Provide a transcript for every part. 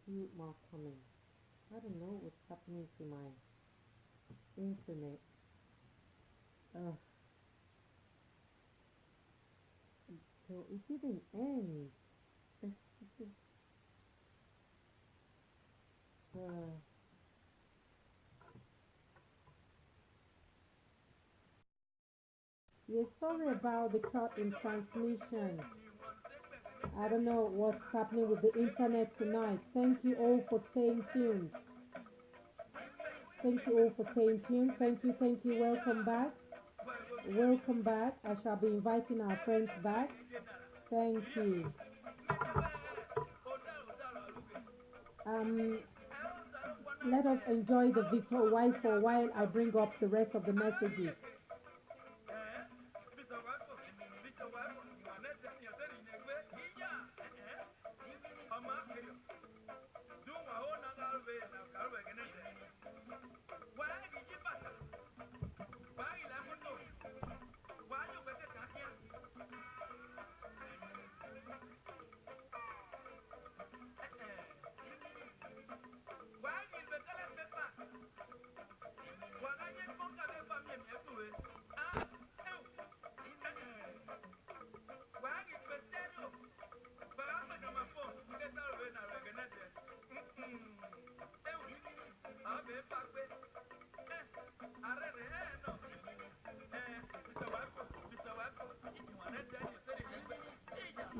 view more comments. I don't know what's happening to my internet. Uh, so it didn't end. Uh, yeah, sorry about the cut in transmission. I don't know what's happening with the internet tonight. Thank you all for staying tuned. Thank you all for staying tuned. Thank you, thank you. Welcome back. Welcome back. I shall be inviting our friends back. Thank you. Um, let us enjoy the Victor White for while I bring up the rest of the messages.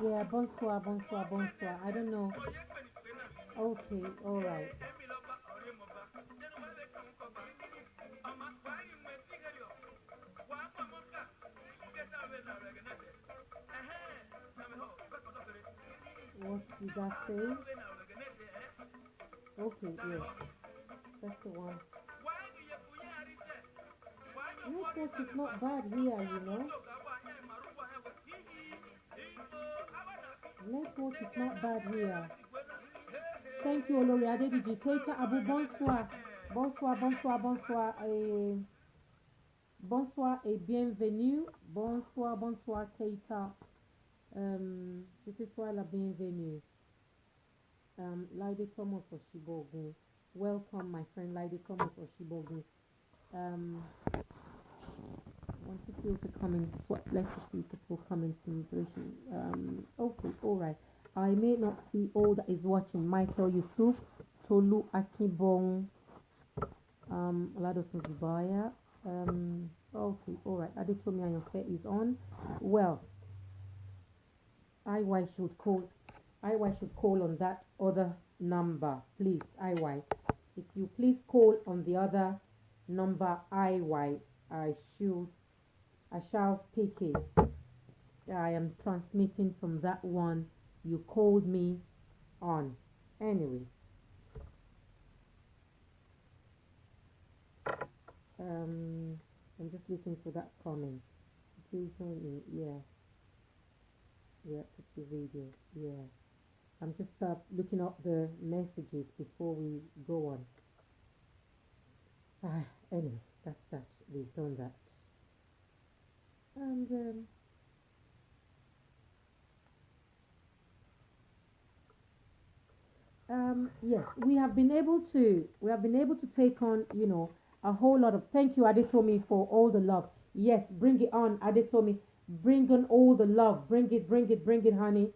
Yeah, bonsoir, bonsoir, bonsoir. I don't know. Okay, all right. What did I say? Okay, yes, that's the one. Network is not bad here, you know. Network is not bad here. Thank you, Olori Adediji. Keita Abu, bonsoir. Bonsoir, bonsoir, bonsoir. Bonsoir et bienvenue. Bonsoir, bonsoir, Keita. Je te sois la bienvenue. Laide Thomas Oshibogun. Welcome, my friend Laide Thomas Oshibogun. Want to filter comments. Let's see if this will come in some version. Okay, all right. I may not see all that is watching. Michael Yusuf, Tolu Akibong, Oladoto Zubaya. Okay, all right. Adetomi Ayofe is on. Well, IY should call. IY should call on that other number, please. IY, if you please call on the other number, IY, I shall pick it. I am transmitting from that one you called me on. Anyway, I'm just looking for that comment. Yeah, yeah, put your video. Yeah, I'm just looking up the messages before we go on. Anyway, that's that. We've done that. And yes, we have been able to take on, a whole lot of. Thank you, Adetomi, for all the love. Yes, bring it on, Adetomi. Bring on all the love. Bring it, bring it, bring it, honey.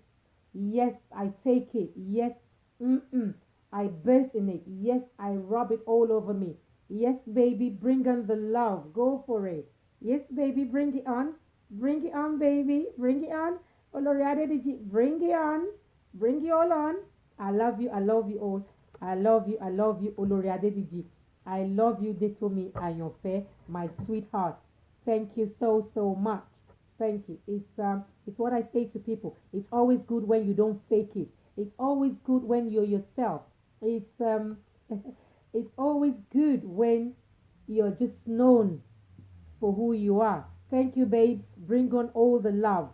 Yes, I take it. Yes, I bathe in it. Yes, I rub it all over me. Yes, baby, bring on the love. Go for it. Yes, baby, bring it on. Bring it on, baby. Bring it on. Oloriade Digi, bring it on. Bring it all on. I love you. I love you all. I love you. I love you, Oloriade Digi. I love you, Detomi Ayonfe, my sweetheart. Thank you so, so much. Thank you. It's what I say to people. It's always good when you don't fake it. It's always good when you're yourself. It's always good when you're just known for who you are. Thank you, babes. Bring on all the love.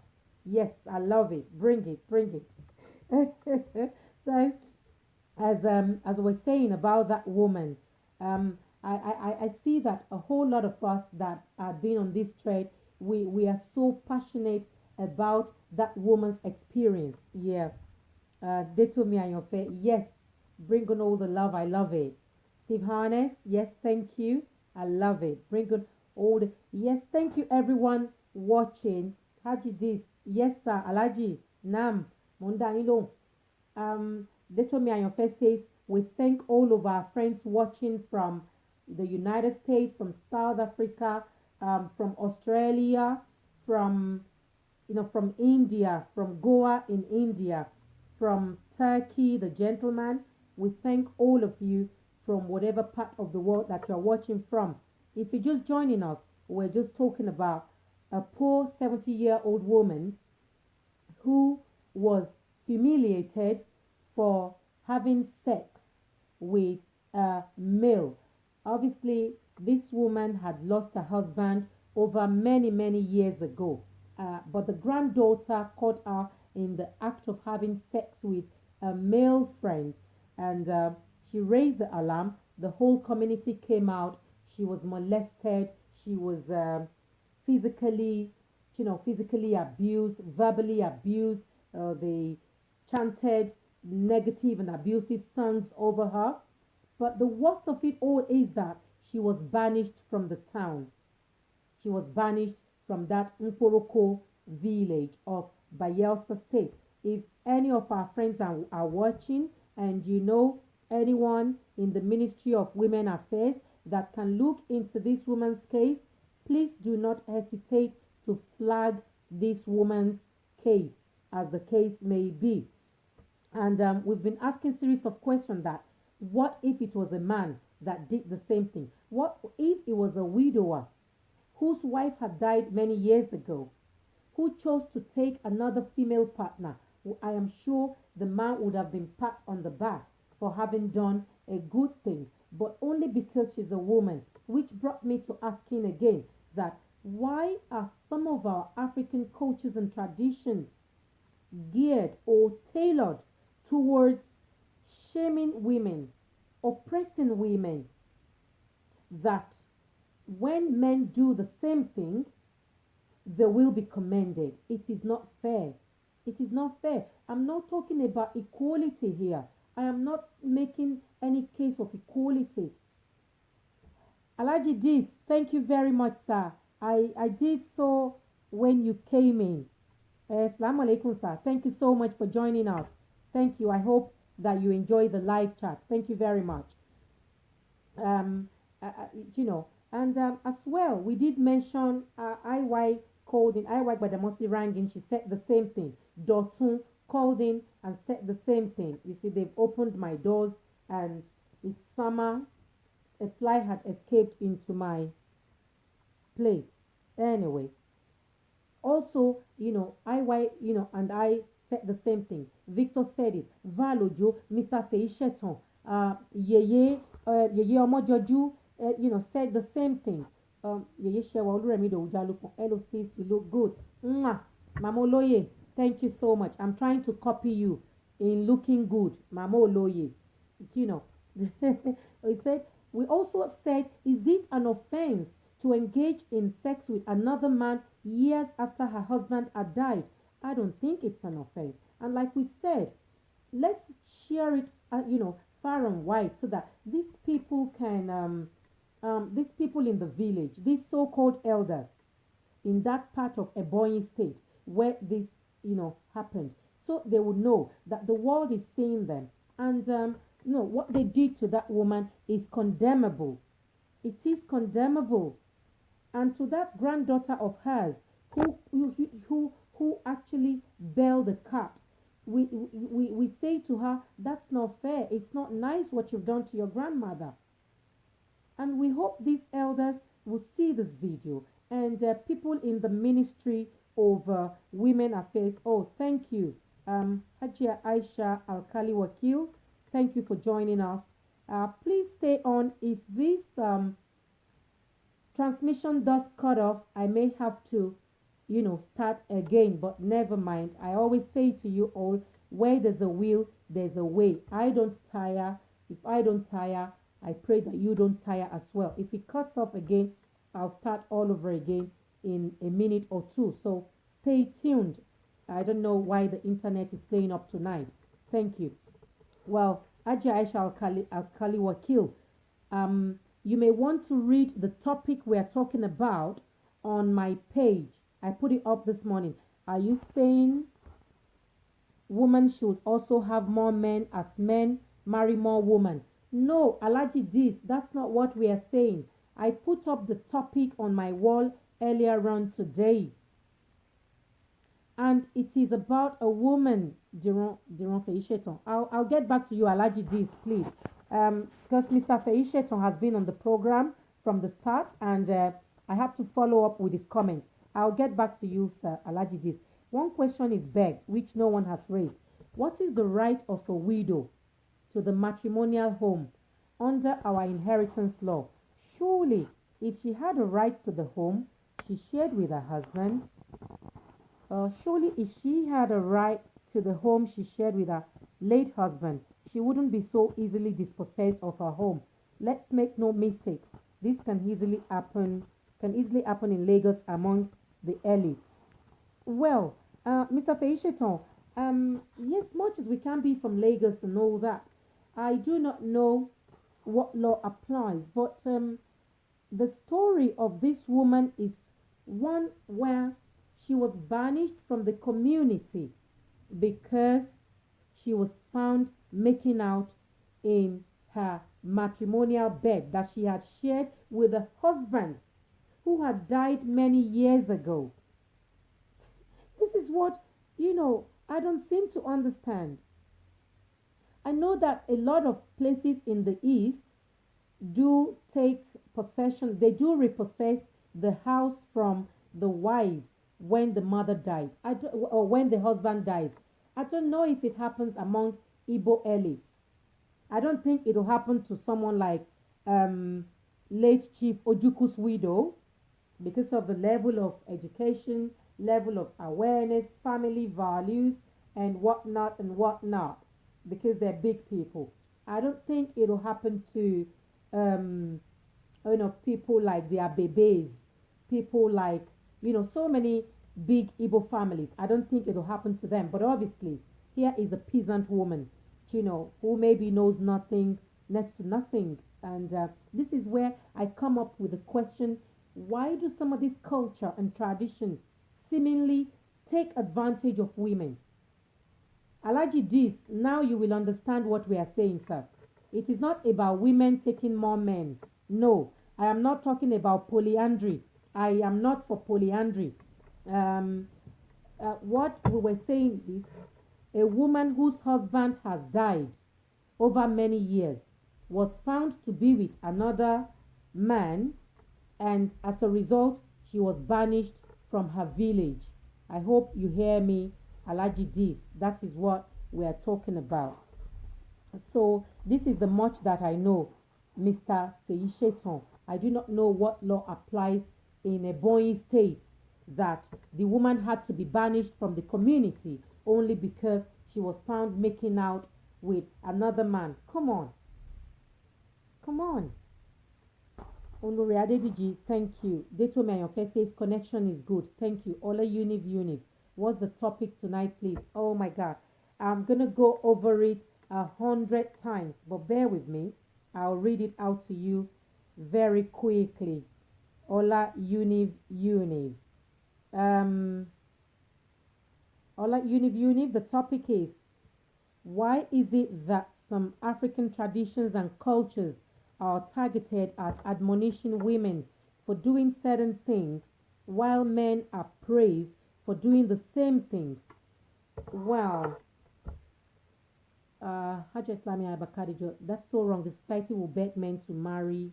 Yes, I love it. Bring it, bring it. So, as I was saying about that woman, I see that a whole lot of us that are being on this trade, we are so passionate about that woman's experience. Yeah, they told me on your face, yes, Bring on all the love. I love it. Steve Harness, yes, thank you. I love it. Bring on all the yes, thank you everyone watching. Haji this, yes sir, Alaji, Nam, Mondanilo. Detomi Ayonfe says we thank all of our friends watching from the United States, from South Africa, from Australia, from from India, from Goa in India, from Turkey, the gentleman. We thank all of you from whatever part of the world that you're watching from. If you're just joining us, we're just talking about a poor 70-year-old woman who was humiliated for having sex with a male. Obviously, this woman had lost her husband over many, many years ago. But the granddaughter caught her in the act of having sex with a male friend, and she raised the alarm. The whole community came out. She was molested. She was physically, physically abused, verbally abused. They chanted negative and abusive songs over her. But the worst of it all is that she was banished from the town. She was banished from that Mporoko village of Bayelsa State. If any of our friends are watching and you know anyone in the Ministry of Women Affairs that can look into this woman's case, please do not hesitate to flag this woman's case as the case may be. And we've been asking series of questions that what if it was a man that did the same thing? What if it was a widower whose wife had died many years ago, who chose to take another female partner? I am sure the man would have been pat on the back for having done a good thing, but only because she's a woman, which brought me to asking again that why are some of our African cultures and traditions geared or tailored towards shaming women, oppressing women, that when men do the same thing, they will be commended? It is not fair. It is not fair. I'm not talking about equality here. I am not making any case of equality. Alaji Dis, thank you very much, sir. I did so when you came in. Assalamu alaikum, sir. Thank you so much for joining us. Thank you. I hope that you enjoy the live chat. Thank you very much. Um, and as well, we did mention IY called in. IY Badamosi rang in. She said the same thing. Dotun called in and said the same thing. You see, they've opened my doors and it's summer. A fly had escaped into my place. Anyway, also, IY, and I said the same thing. Victor said it. Valojo, Mr. Feisheton, Yeye Omojoju, said the same thing. Yeye Shewa Oluremido Ujalukun, LOCs, you look good. Mwah. Mama Oloye, thank you so much. I'm trying to copy you in looking good. Mama Oloye. He said, we also said, is it an offense to engage in sex with another man years after her husband had died? I don't think it's an offense. And like we said, let's share it, far and wide, so that these people can, these people in the village, these so-called elders in that part of Ebonyi State where this, happened, so they would know that the world is seeing them. And, what they did to that woman is condemnable. It is condemnable. And to that granddaughter of hers who actually bailed the cat, we say to her, that's not fair. It's not nice what you've done to your grandmother. And we hope these elders will see this video, and people in the Ministry of Women Affairs. Oh, thank you, Hajia Aisha Alkali Wakil. Thank you for joining us. Please stay on. If this transmission does cut off, I may have to, start again, but never mind. I always say to you all, where there's a will, there's a way. I don't tire. If I don't tire, I pray that you don't tire as well. If it cuts off again, I'll start all over again in a minute or two. So stay tuned. I don't know why the internet is playing up tonight. Thank you. Well, Haja Aisha Alkali Wakil. You may want to read the topic we are talking about on my page. I put it up this morning. Are you saying women should also have more men as men marry more women? No, Alaji this, that's not what we are saying. I put up the topic on my wall earlier on today. And it is about a woman, Diron Feisheton. I'll get back to you, Alaji this, please. Because Mr. Feisheton has been on the program from the start, and I have to follow up with his comments. I'll get back to you, sir, Alaji this. One question is begged, which no one has raised. What is the right of a widow to the matrimonial home under our inheritance law? Surely, if she had a right to the home she shared with her husband, surely if she had a right to the home she shared with her late husband, she wouldn't be so easily dispossessed of her home. Let's make no mistakes. This can easily happen in Lagos among the elites. Well, Mr. Feisheton, yes, much as we can be from Lagos and all that, I do not know what law applies, but the story of this woman is one where she was banished from the community because she was found making out in her matrimonial bed that she had shared with a husband who had died many years ago. This is what, I don't seem to understand. I know that a lot of places in the East do take possession, they do repossess the house from the wives when the mother dies, or when the husband dies. I don't know if it happens among Igbo elites. I don't think it will happen to someone like late Chief Ojuku's widow because of the level of education, level of awareness, family values, and whatnot, because they're big people. I don't think it will happen to um, people like their babies, people like, so many big Igbo families. I don't think it will happen to them. But obviously, here is a peasant woman, who maybe knows nothing, next to nothing. And this is where I come up with the question, why do some of this culture and tradition seemingly take advantage of women? Alaji this, now you will understand what we are saying, sir. It is not about women taking more men. No, I am not talking about polyandry. I am not for polyandry. Um, what we were saying is a woman whose husband has died over many years was found to be with another man, and as a result, she was banished from her village. I hope you hear me, Alaji this. That is what we are talking about. So this is the much that I know, Mr. Feisheton. I do not know what law applies in Ebonyi state that the woman had to be banished from the community only because she was found making out with another man. Come on. Come on. Onore Adediji, thank you. Deto Mayoke says connection is good. Thank you. Ola Univ. What's the topic tonight, please? Oh my God. I'm going to go over it 100 times, but bear with me. I'll read it out to you very quickly. Ola Univ. Ola Univ, the topic is, why is it that some African traditions and cultures are targeted at admonishing women for doing certain things while men are praised for doing the same things? Well, Hajj Islamia Abakadijo, that's so wrong. The society will beg men to marry.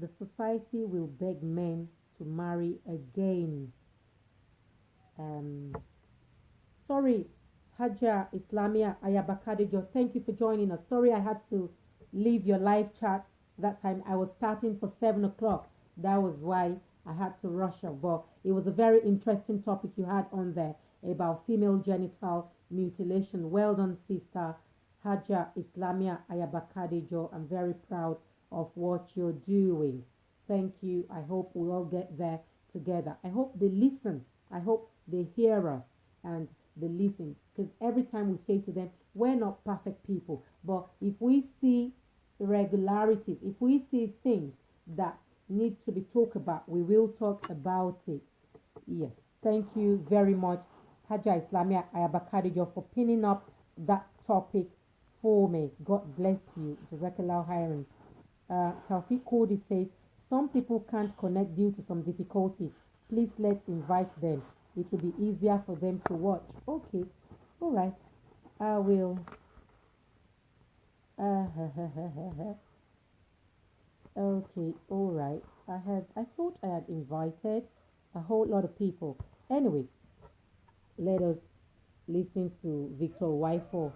The society will beg men to marry again. Sorry, Hajja Islamia Ayabakadejo, thank you for joining us. Sorry I had to leave your live chat that time. I was starting for 7 o'clock. That was why I had to rush up. But it was a very interesting topic you had on there about female genital mutilation. Well done, sister Hajja Islamia Ayabakadejo. I'm very proud of what you're doing. Thank you. I hope we all get there together. I hope they listen. I hope they hear us and they listen. Because every time we say to them, we're not perfect people, but if we see irregularities, if we see things that need to be talked about, we will talk about it. Yes, thank you very much, Haja Islamia Ayabakadijo, for pinning up that topic for me. God bless you, Jazakallah Hiring. Taufik Kodi says, some people can't connect due to some difficulties. Please let's invite them. It will be easier for them to watch. Okay, all right. I will. Okay, all right. I thought I had invited a whole lot of people. Anyway, let us listen to Victor Waifo.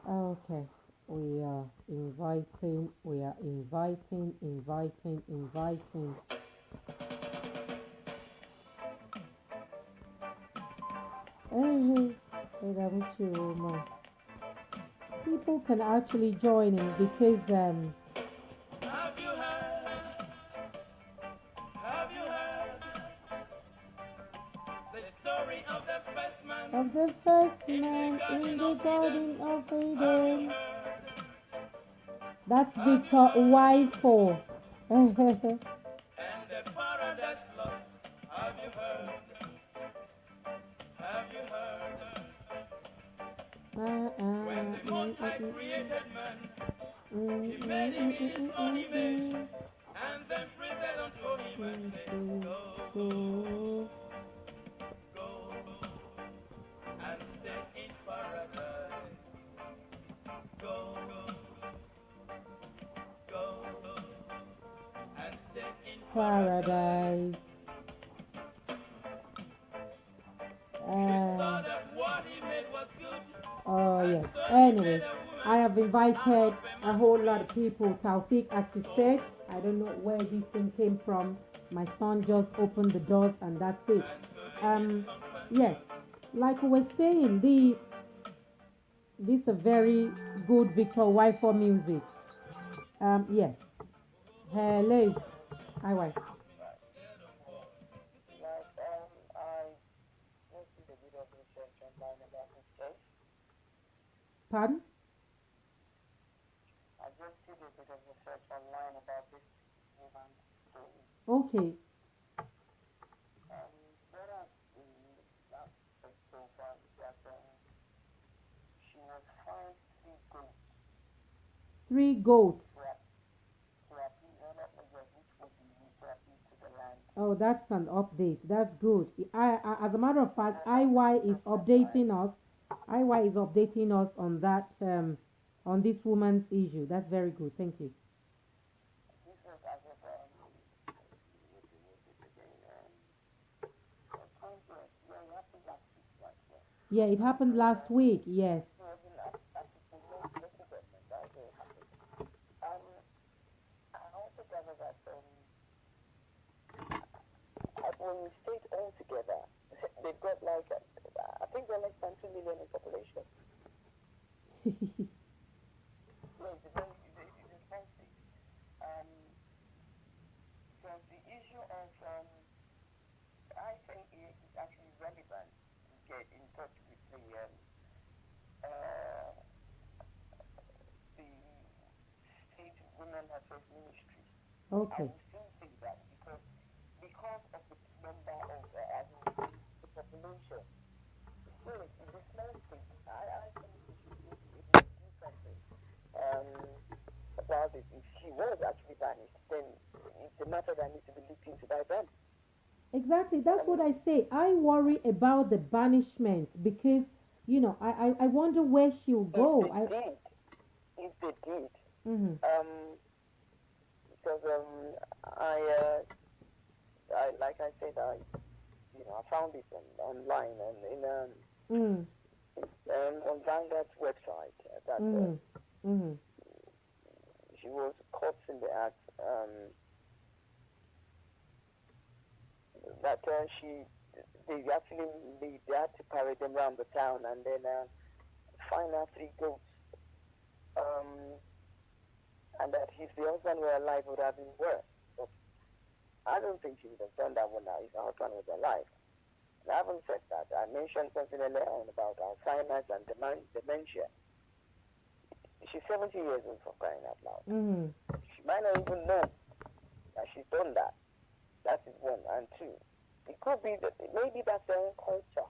Okay, we are inviting. Hey, hey, that was your people can actually join in because Have you heard? Have you heard the story of the first man of the first in the man in Garden the of Garden Eden? of Have you Eden. heard? That's Have you Victor heard? Waifo. And the paradise lost. Have you heard? Have you heard? When the Most High created man, he made him in his own image, and then breathed unto him and said, Go. go, and stay in paradise. Go, go, and stay in paradise. Paradise. He saw that what he made was good, Oh, and yes. so he made Anyway, a I woman have out invited of a a man. whole lot of people. Taufik, as you said, Go, I don't know where this thing came from. My son just opened the doors and that's it. and to be his Um, yes, companion. like we were saying, this is a very good Victor Waifo music. Yes. Hello. Hi, wife. Like, I just did a bit of research online about this case. Pardon? I just did a bit of research online about this woman's story. Okay. What I've seen last so far is that she was fined 3 goats Three goats. to appeal, not measures which would be used to appeal to the land. Oh, that's an update. That's good. As a matter of fact, That's IY is just that updating us. IY is updating us on that, on this woman's issue. That's very good. Thank you. this was as of yeah, it happened last week, right? Yeah. Yeah, it happened last week. Yes. It was in at the local government that it happened. I also gather that when you state all together, they've got like, I think they're less than 2 million in population. So it's a small state. So the issue of, I think it is actually relevant to get in touch with uh, the state women affairs ministry. I Okay. will still say that because of the number of the population. Still, it's a small state. I think we should be able to do something about it. If she was actually banished, then it's a matter that needs to be looked into by them. Exactly. That's what I say. I worry about the banishment because, I wonder where she'll If go. they did, Mhm. because I like I said, I found it online and Mm. on Vanguard's website that Mhm. Mhm. she was caught in the act. That they actually they had to parade them around the town and then find out three goats. Um, and that if the husband were alive, it would have been worse. But I don't think she would have done that one now if her husband was alive. And I haven't said that. I mentioned something earlier on about Alzheimer's and dementia. She's 70 years old, for crying out loud. Mm. She might not even know that she's done that. That is one. And two, it could be that maybe that's their own culture.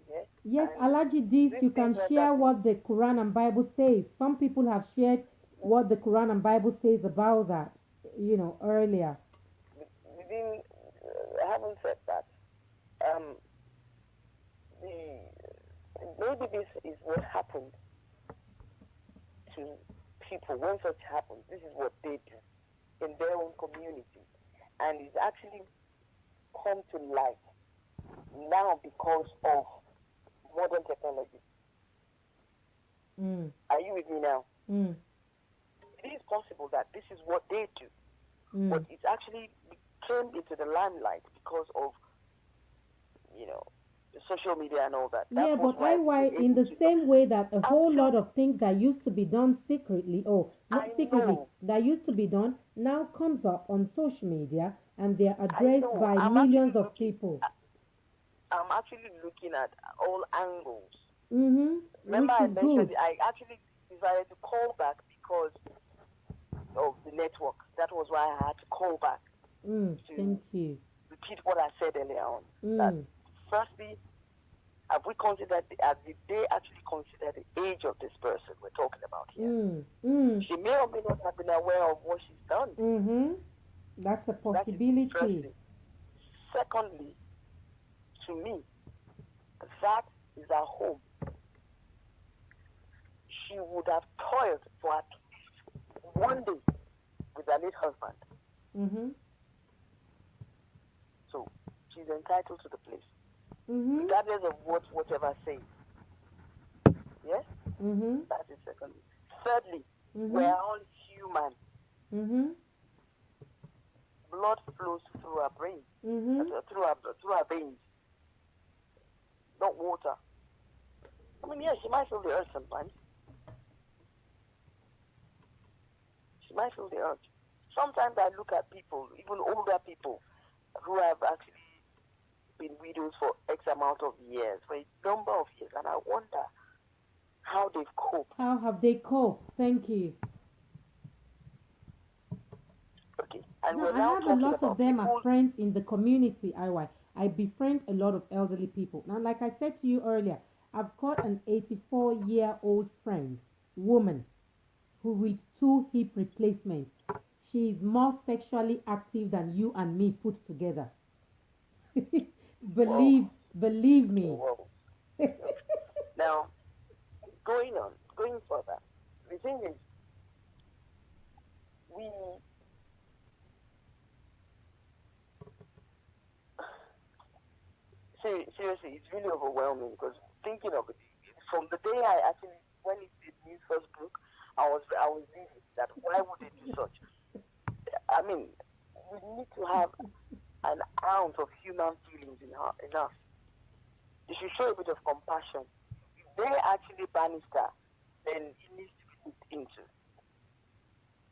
Yeah? Yes, And Alaji Dis, this you thing can that share happened- what the Quran and Bible says. Some people have shared what the Quran and Bible says about that, earlier. within, I haven't said that. Maybe this is what happened to people when such happens. This is what they do in their own community, and it's actually come to light now because of modern technology. Mm. Are you with me now? Mm. It is possible that this is what they do, Mm. but it actually came into the limelight because of the social media and all that. Yeah, That was but why why we were in the able to same way that a whole lot Actually- of things that used to be done secretly, or not I secretly, know. that used to be done, now comes up on social media and they're addressed know. by I'm millions actually of looking- people. I'm actually looking at all angles. Mm-hmm. Remember, Which I is mentioned good. I actually decided to call back because of the network. That was why I had to call back to Thank you. repeat what I said earlier on. That Mm. firstly, have we considered did they actually consider the age of this person we're talking about here? Mm. Mm. She may or may not have been aware of what she's done. Mm-hmm. That's a That is possibility. firstly. Secondly, to me, that is her home. She would have toiled for at least one day with her late husband. Mm-hmm. So she's entitled to the place, Mm-hmm. regardless of whatever says. Yes? Mm-hmm. That is secondly. Thirdly, Mm-hmm. we're all human. Mm-hmm. Blood flows through our brain, Mm-hmm. through our veins, not water. I mean, yes, she might feel the urge sometimes. She might feel the urge. Sometimes I look at people, even older people, who have actually been widows for X amount of years, for a number of years, and I wonder how they've coped. How have they coped? Thank you. Okay, and No, we're I now have a talking lot about of them people. as friends in the community, IY. I befriend a lot of elderly people. Now, like I said to you earlier, I've got an 84-year-old friend, woman, who with 2 hip replacements. She is more sexually active than you and me put together. Believe me. Whoa. Now, going further, the thing is, we seriously, it's really overwhelming because thinking of it, from the day when it did news first broke, I was thinking that why would they do such? I mean, we need to have an ounce of human feelings in us. They should show a bit of compassion. If they actually banished her, then it needs to be looked into.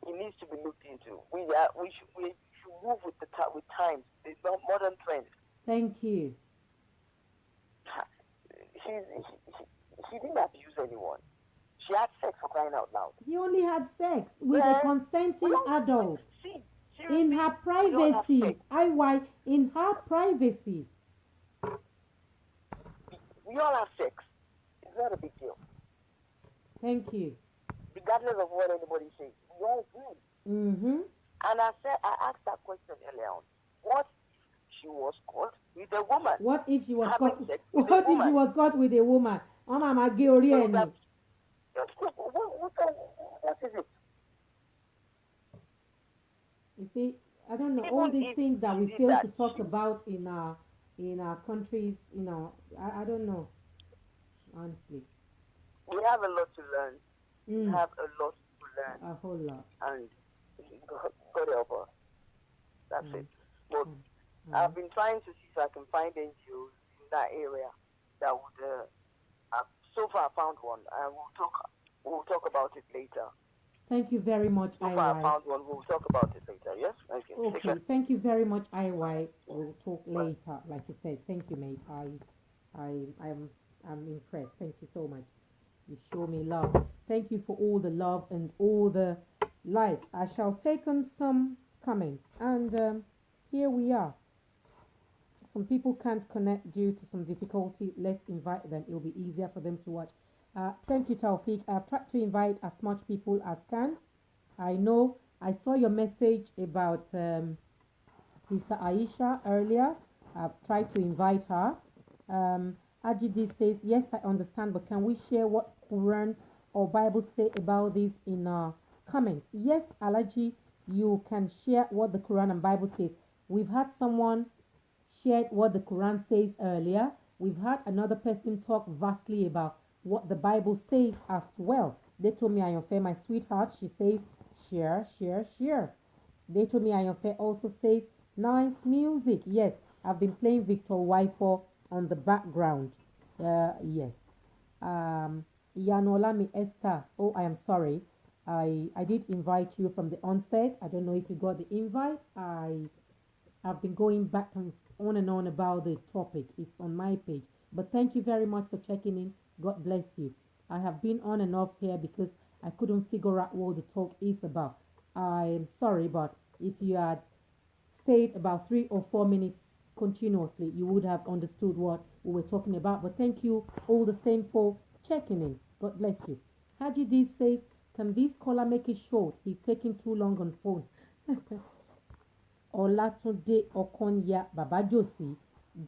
It needs to be looked into. We should move with with times. There's no modern trends. Thank you. She didn't abuse anyone. She had sex, for crying out loud. He only had sex with Yeah. a consenting adult See, in her privacy. IY, in her privacy. we all have sex. It's not a big deal. Thank you. Regardless of what anybody says. We all do. Mm-hmm. And I asked that question earlier on. What if she was caught with a woman? What if she was Having caught? sex with What a if she woman? was caught with a woman? Mama gé orí ẹ̀ ni. What is it? You see, I don't know, Even all these if things that she we did fail that, to talk about in our countries, I don't know, honestly. We have a lot to learn. We Mm, have a lot to learn. a whole lot. And God help us. That's it. But I've been trying to see if I can find NGOs in that area that would. So far, I found one, and We'll talk about it later. Thank you very much, So far, I IY. found one. We'll talk about it later. Yes. Okay. Take Okay, care. thank you very much, IY. We'll talk Bye. later, like you said. Thank you, mate. I'm impressed. Thank you so much. You show me love. Thank you for all the love and all the likes. I shall take on some comments, and here we are. Some people can't connect due to some difficulty. Let's invite them. It'll be easier for them to watch. Thank you, Taufik. I've tried to invite as much people as can. I know I saw your message about Sister Aisha earlier. I've tried to invite her. Ajidi says, yes, I understand, but can we share what Quran or Bible say about this in comments? Yes, Alaji, you can share what the Quran and Bible says. We've had someone shared what the Quran says earlier. We've had another person talk vastly about what the Bible says as well. They told me Ayonfe, my sweetheart, she says, share, share, share. They told me Ayonfe also says, nice music. Yes, I've been playing Victor Waifo on the background. Yes. Yanolami Esther. Oh, I am sorry. I did invite you from the onset. I don't know if you got the invite. I've been going back and on about the topic. It's on my page. But thank you very much for checking in. God bless you. I have been on and off here because I couldn't figure out what the talk is about. I'm sorry, but if you had stayed about 3 or 4 minutes continuously, you would have understood what we were talking about. But thank you all the same for checking in. God bless you. Haji D says, can this caller make it short? He's taking too long on phone. Olatunde Okonya Babajosi,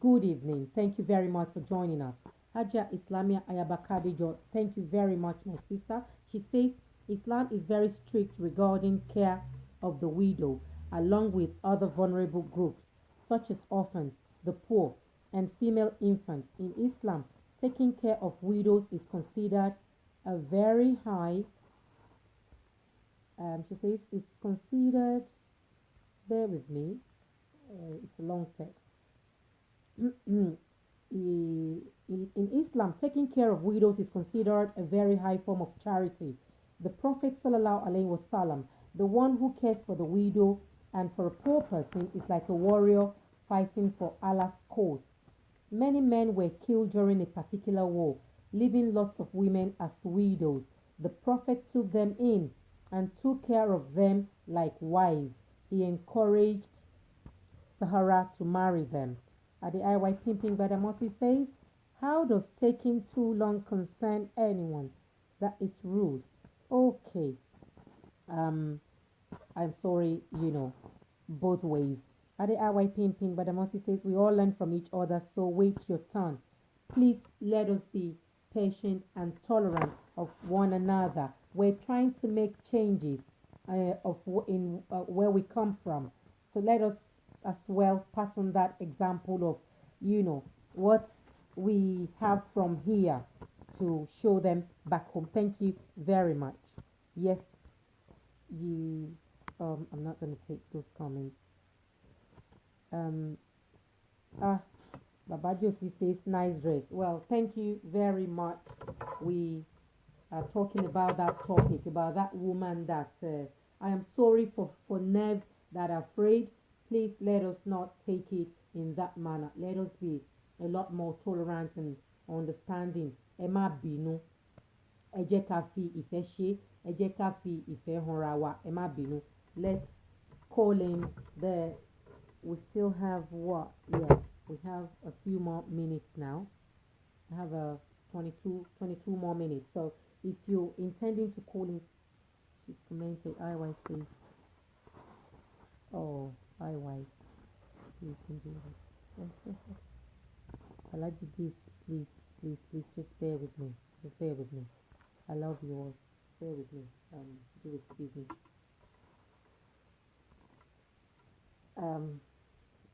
good evening. Thank you very much for joining us. Haja Islamia Ayabakadijo, thank you very much, my sister. She says Islam is very strict regarding care of the widow, along with other vulnerable groups, such as orphans, the poor, and female infants. In Islam, taking care of widows is considered a very high, she says, it's considered, bear with me, it's a long text. In Islam, taking care of widows is considered a very high form of charity. The Prophet ﷺ, the one who cares for the widow and for a poor person, is like a warrior fighting for Allah's cause. Many men were killed during a particular war, leaving lots of women as widows. The Prophet took them in and took care of them like wives. He encouraged Sahara to marry them. At the IY Pimping Badamosi says, how does taking too long concern anyone? That is rude. Okay. I'm sorry, both ways. At the IY Pimping Badamosi says, we all learn from each other, so wait your turn. Please let us be patient and tolerant of one another. We're trying to make changes where we come from. So let us as well pass on that example of, what we have from here to show them back home. Thank you very much. Yes, I'm not going to take those comments. Baba Josie says, nice dress. Well, thank you very much. We are talking about that topic, about that woman that I am sorry for nerves that are afraid. Please let us not take it in that manner. Let us be a lot more tolerant and understanding. Ẹ má bínú. Ẹ jẹ́ ká fi ìfẹ́ ṣe. Ẹ jẹ́ ká fi ìfẹ́ hànra wa. Ẹ má bínú. Let's call in we still have what? Yeah, we have a few more minutes now. I have 22 more minutes. So if you're intending to call in, she's commented, IYC. Oh, IY. You can do this. Alaji, please, just bear with me. Just bear with me. I love you all. Bear with me. Do excuse me.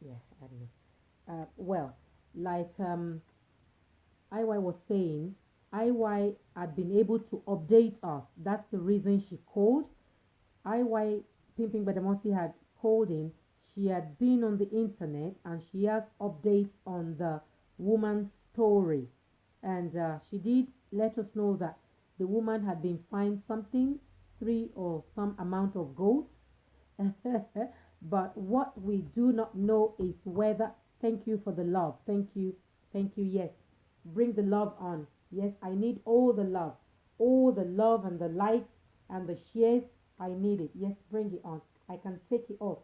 Yeah, I don't know. Well, like IY was saying, IY had been able to update us. That's the reason she called. IY Pimping Badamosi had called in. she had been on the internet and she has updates on the woman's story. And she did let us know that the woman had been fined something, three or some amount of goats. But what we do not know is whether, thank you for the love, thank you, yes, bring the love on. Yes, I need all the love and the likes and the shares. I need it. Yes, bring it on. I can take it off.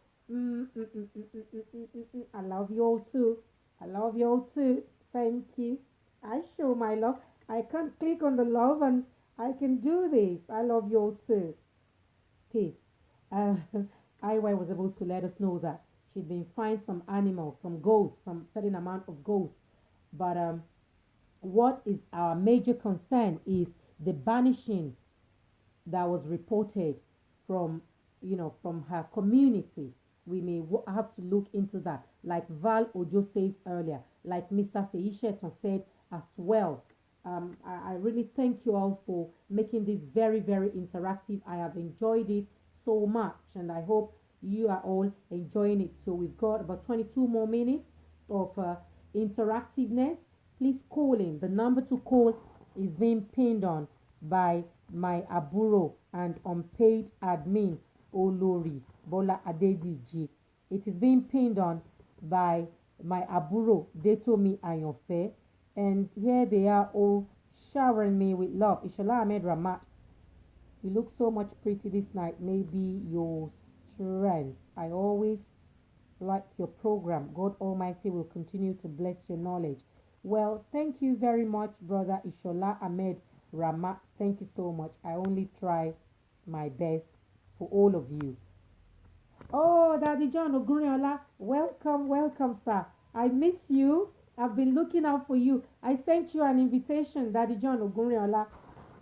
I love you all too. I love you all too. Thank you. I show my love. I can't click on the love and I can do this. I love you all too. Peace. Uh, IY was able to let us know that she'd been fined some animals, some goats, some certain amount of goats. But what is our major concern is the banishing that was reported from, from her community. We may have to look into that, like Val Ojo says earlier, like Mr. Feisheton said as well. I really thank you all for making this very, very interactive. I have enjoyed it so much, and I hope you are all enjoying it. So we've got about 22 more minutes of interactiveness. Please call in. The number to call is being pinned on by my Aburo and unpaid admin Olori Bola Adediji. It is being pinned on by my Aburo Detomi Ayonfe, and here they are all showering me with love. Ishola Ahmed Ramat, you look so much pretty this night. Maybe your strength. I always like your program. God Almighty will continue to bless your knowledge. Well, thank you very much, brother Ishola Ahmed Ramat. Thank you so much. I only try my best for all of you. Oh, Daddy John Ogunriola, welcome, sir. I miss you. I've been looking out for you. I sent you an invitation, Daddy John Ogunriola.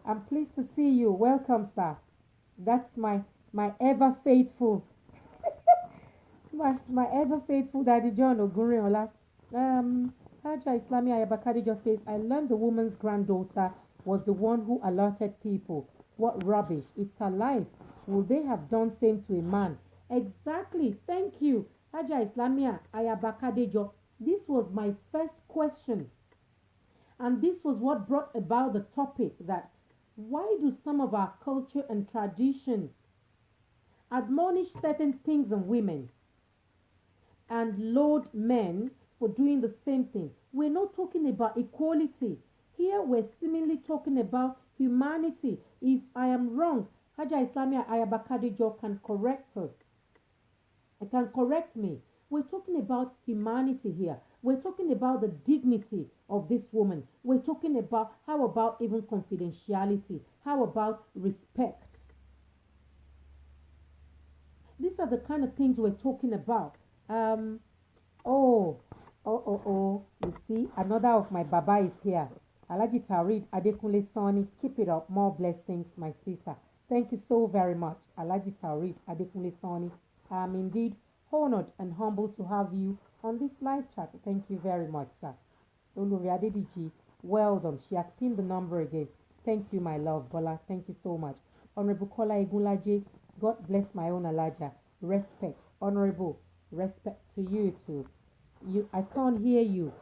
I'm pleased to see you. Welcome, sir. That's my ever faithful, my ever faithful Daddy John Ogunriola. Haja Islami Ayabakadi just says, I learned the woman's granddaughter was the one who alerted people. What rubbish. It's her life. Will they have done same to a man? Exactly. Thank you. Haja Islamia Ayabakadejo. This was my first question. And this was what brought about the topic, that why do some of our culture and tradition admonish certain things in women and load men for doing the same thing? We're not talking about equality. Here we're seemingly talking about humanity. If I am wrong, Haja Islamia Ayabakadejo can correct us. It can correct me. We're talking about humanity here. We're talking about the dignity of this woman. We're talking about, how about even confidentiality? How about respect? These are the kind of things we're talking about. You see, another of my Baba is here. Alaji Tarid Adekunle Sani, keep it up. More blessings, my sister. Thank you so very much, Alaji Tarid Adekunle Sani. I'm indeed honored and humbled to have you on this live chat. Thank you very much, sir. Olori Adediji, well done. She has pinned the number again. Thank you, my love, Bola. Thank you so much. Honorable Kola Egunlaje, God bless my own Alaja. Respect, honorable, respect to you too. I can't hear you.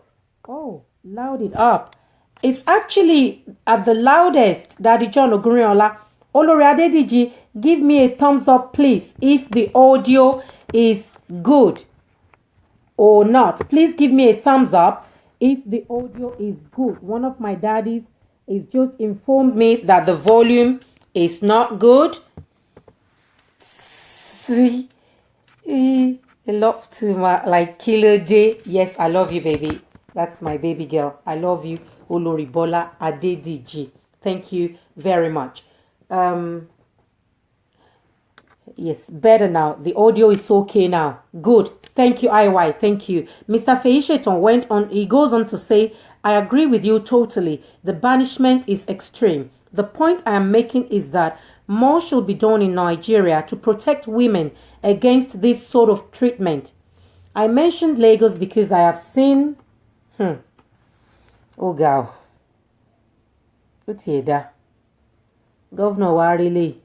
Oh, loud it up. It's actually at the loudest, Daddy John Ogunriola. Olori Adediji, give me a thumbs up, please, if the audio is good or not. Please give me a thumbs up if the audio is good. One of my daddies is just informed me that the volume is not good. I love to like Kilo J. Yes, I love you, baby. That's my baby girl. I love you, Olori Bola Adediji. Thank you very much. Yes, better now. The audio is okay now. Good. Thank you, IY. Thank you. Mr. Feisheton went on. He goes on to say, I agree with you totally. The banishment is extreme. The point I am making is that more should be done in Nigeria to protect women against this sort of treatment. I mentioned Lagos because I have seen... Oh, girl. What's here, Governor Warili.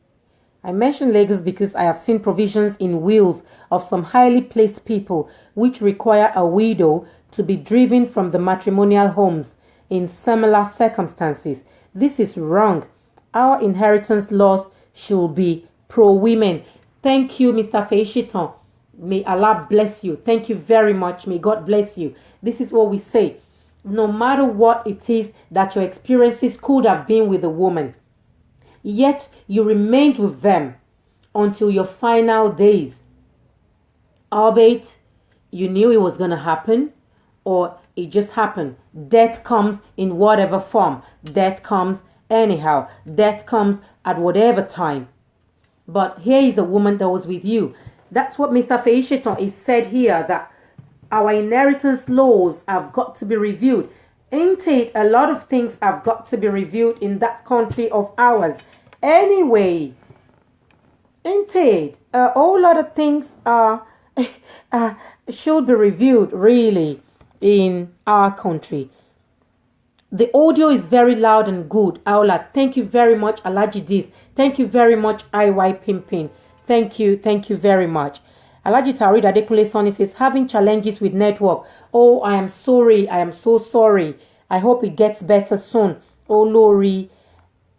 I mention Lagos because I have seen provisions in wills of some highly placed people which require a widow to be driven from the matrimonial homes in similar circumstances. This is wrong. Our inheritance laws should be pro-women. Thank you, Mr. Feishiton. May Allah bless you. Thank you very much. May God bless you. This is what we say. No matter what it is that your experiences could have been with a woman, yet you remained with them until your final days. Albeit you knew it was going to happen, or it just happened. Death comes in whatever form. Death comes anyhow. Death comes at whatever time. But here is a woman that was with you. That's what Mr. Feishiton is said here, that our inheritance laws have got to be reviewed. Ain't it? A lot of things have got to be reviewed in that country of ours. Anyway, ain't it? A whole lot of things should be reviewed, really, in our country. The audio is very loud and good. Aula, thank you very much, Alaji Dis. Thank you very much, IY Pimpin. Thank you very much. Alaji Tarid Adekunle Sonny says, having challenges with network. Oh, I am sorry. I am so sorry. I hope it gets better soon. Oh, Lori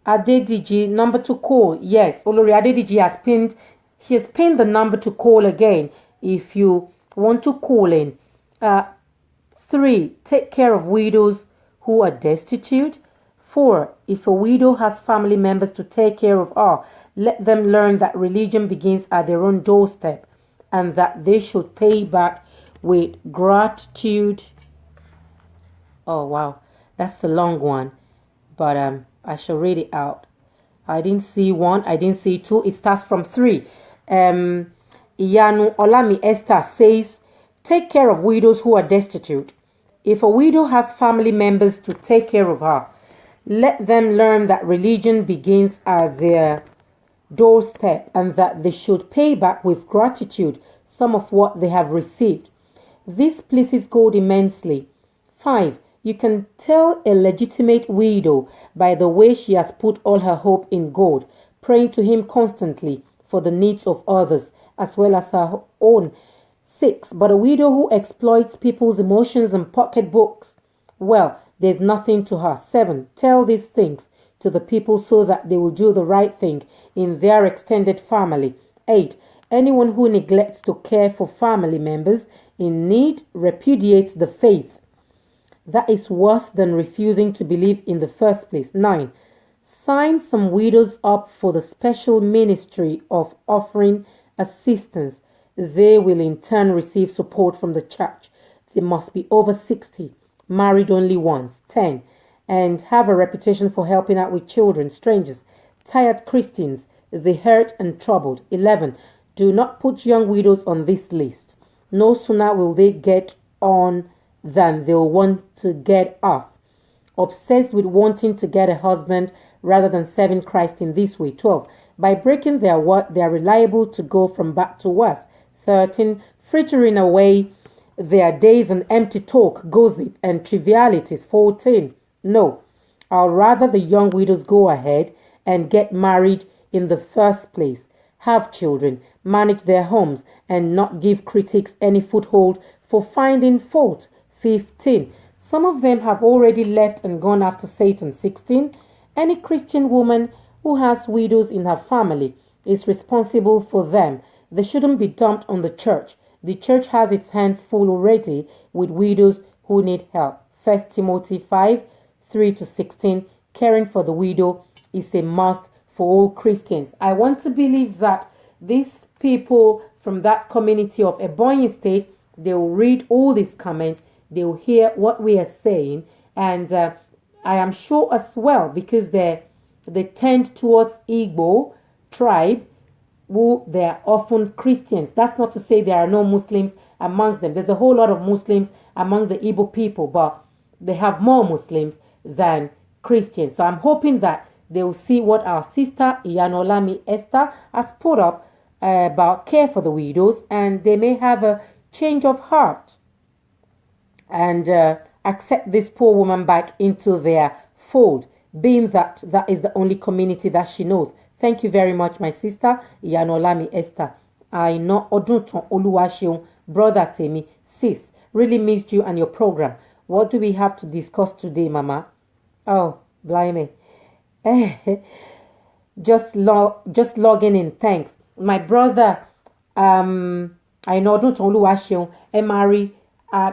Adediji, number to call. Yes, Olori Adediji he has pinned the number to call again if you want to call in. 3, take care of widows who are destitute. 4, if a widow has family members to take care of her, let them learn that religion begins at their own doorstep and that they should pay back with gratitude. Oh, wow. That's a long one. But I shall read it out. I didn't see 1. I didn't see 2. It starts from 3. Iyanu Olami Esther says, take care of widows who are destitute. If a widow has family members to take care of her, let them learn that religion begins at their doorstep and that they should pay back with gratitude some of what they have received. This pleases God immensely. 5. You can tell a legitimate widow by the way she has put all her hope in God, praying to Him constantly for the needs of others as well as her own. 6. But a widow who exploits people's emotions and pocketbooks, well, there's nothing to her. 7. Tell these things to the people so that they will do the right thing in their extended family. 8. Anyone who neglects to care for family members in need repudiates the faith. That is worse than refusing to believe in the first place. 9. Sign some widows up for the special ministry of offering assistance. They will in turn receive support from the church. They must be over 60, married only once. 10. And have a reputation for helping out with children, strangers, tired Christians, the hurt and troubled. 11. Do not put young widows on this list. No sooner will they get on than they'll want to get off. Obsessed with wanting to get a husband rather than serving Christ in this way. 12. By breaking their word, they are reliable to go from bad to worse. 13. Frittering away their days on empty talk, gossip, and trivialities. 14. No, I'll rather the young widows go ahead and get married in the first place, have children, manage their homes, and not give critics any foothold for finding fault. 15. Some of them have already left and gone after Satan. 16. Any Christian woman who has widows in her family is responsible for them. They shouldn't be dumped on the church. The church has its hands full already with widows who need help. 1 Timothy 5, 3-16. Caring for the widow is a must for all Christians. I want to believe that these people from that community of Ebonyi State, they will read all these comments, they will hear what we are saying, and I am sure as well, because they tend towards Igbo tribe, who they are often Christians. That's not to say there are no Muslims amongst them. There's a whole lot of Muslims among the Igbo people, but they have more Muslims than Christians. So I'm hoping that they will see what our sister Iyanolami Esther has put up about care for the widows, and they may have a change of heart and accept this poor woman back into their fold, being that that is the only community that she knows. Thank you very much, my sister, Iyanolami Esther. I know Odunton Oluwaseun, brother Temi, sis, really missed you and your program. What do we have to discuss today, Mama? Oh, blimey. Just logging in, thanks. My brother, I know Odunton Oluwaseun, Emari,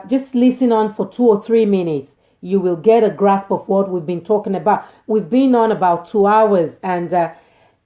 just listen on for 2 or 3 minutes. You will get a grasp of what we've been talking about. We've been on about 2 hours, and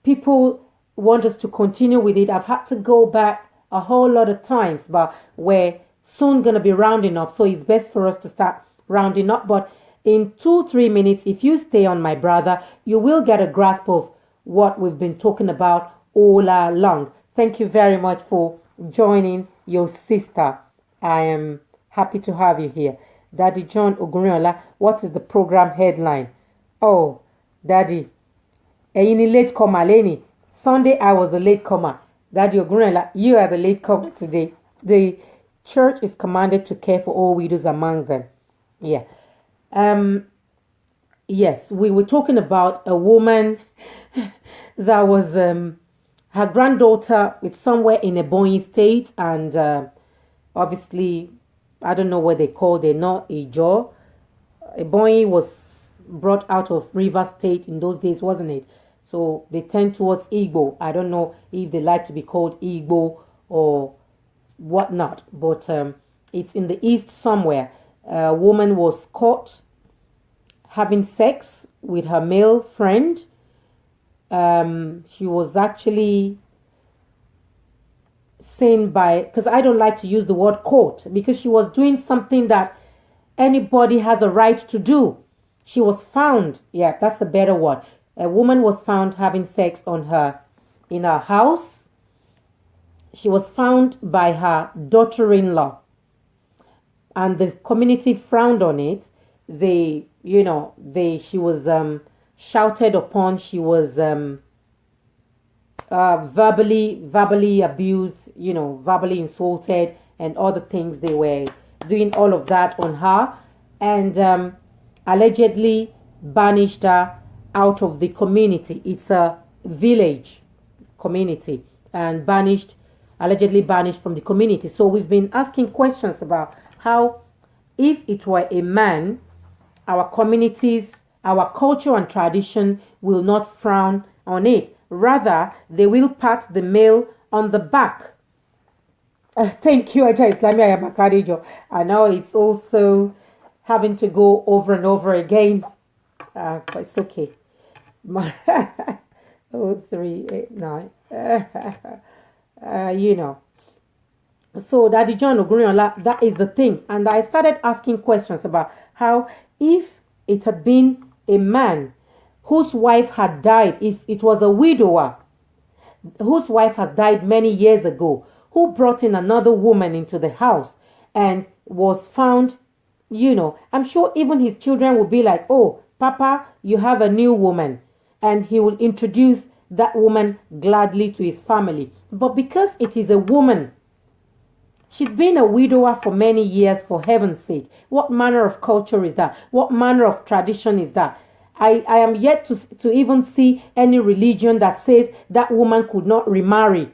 people want us to continue with it. I've had to go back a whole lot of times, but we're soon going to be rounding up, so it's best for us to start rounding up. But in 2-3 minutes, if you stay on, my brother, you will get a grasp of what we've been talking about all along. Thank you very much for joining your sister. I am happy to have you here. Daddy John Ogunriola, what is the program headline? Oh, Daddy, any late comer, Lenny? Sunday I was a late comer. Daddy Ogunriola, you are the late comer today. The church is commanded to care for all widows among them. Yeah. Yes, we were talking about a woman that was her granddaughter is somewhere in Ebonyi State, and obviously, I don't know what they call it, not Ijo. Ebonyi was brought out of River State in those days, wasn't it? So they tend towards Igbo. I don't know if they like to be called Igbo or whatnot, but it's in the east somewhere. A woman was caught having sex with her male friend. She was actually seen by, because I don't like to use the word caught, because she was doing something that anybody has a right to do. She was found, yeah, that's a better word. A woman was found having sex in her house. She was found by her daughter-in-law, and the community frowned on it. She was shouted upon. She was verbally abused, verbally insulted, and other things. They were doing all of that on her, and allegedly banished her out of the community. It's a village community, and allegedly banished from the community. So we've been asking questions about how, if it were a man, our communities, our culture and tradition will not frown on it. Rather, they will pat the male on the back. Thank you, Aja Islamia Yabakarijo. I know it's also having to go over and over again, but it's okay. 0389. So Daddy John Ogunriola, that is the thing. And I started asking questions about how, if it had been a man whose wife had died, if it was a widower whose wife has died many years ago, who brought in another woman into the house and was found, I'm sure even his children would be like, oh, Papa, you have a new woman. And he will introduce that woman gladly to his family. But because it is a woman, she'd been a widower for many years, for heaven's sake. What manner of culture is that? What manner of tradition is that? I am yet to even see any religion that says that woman could not remarry.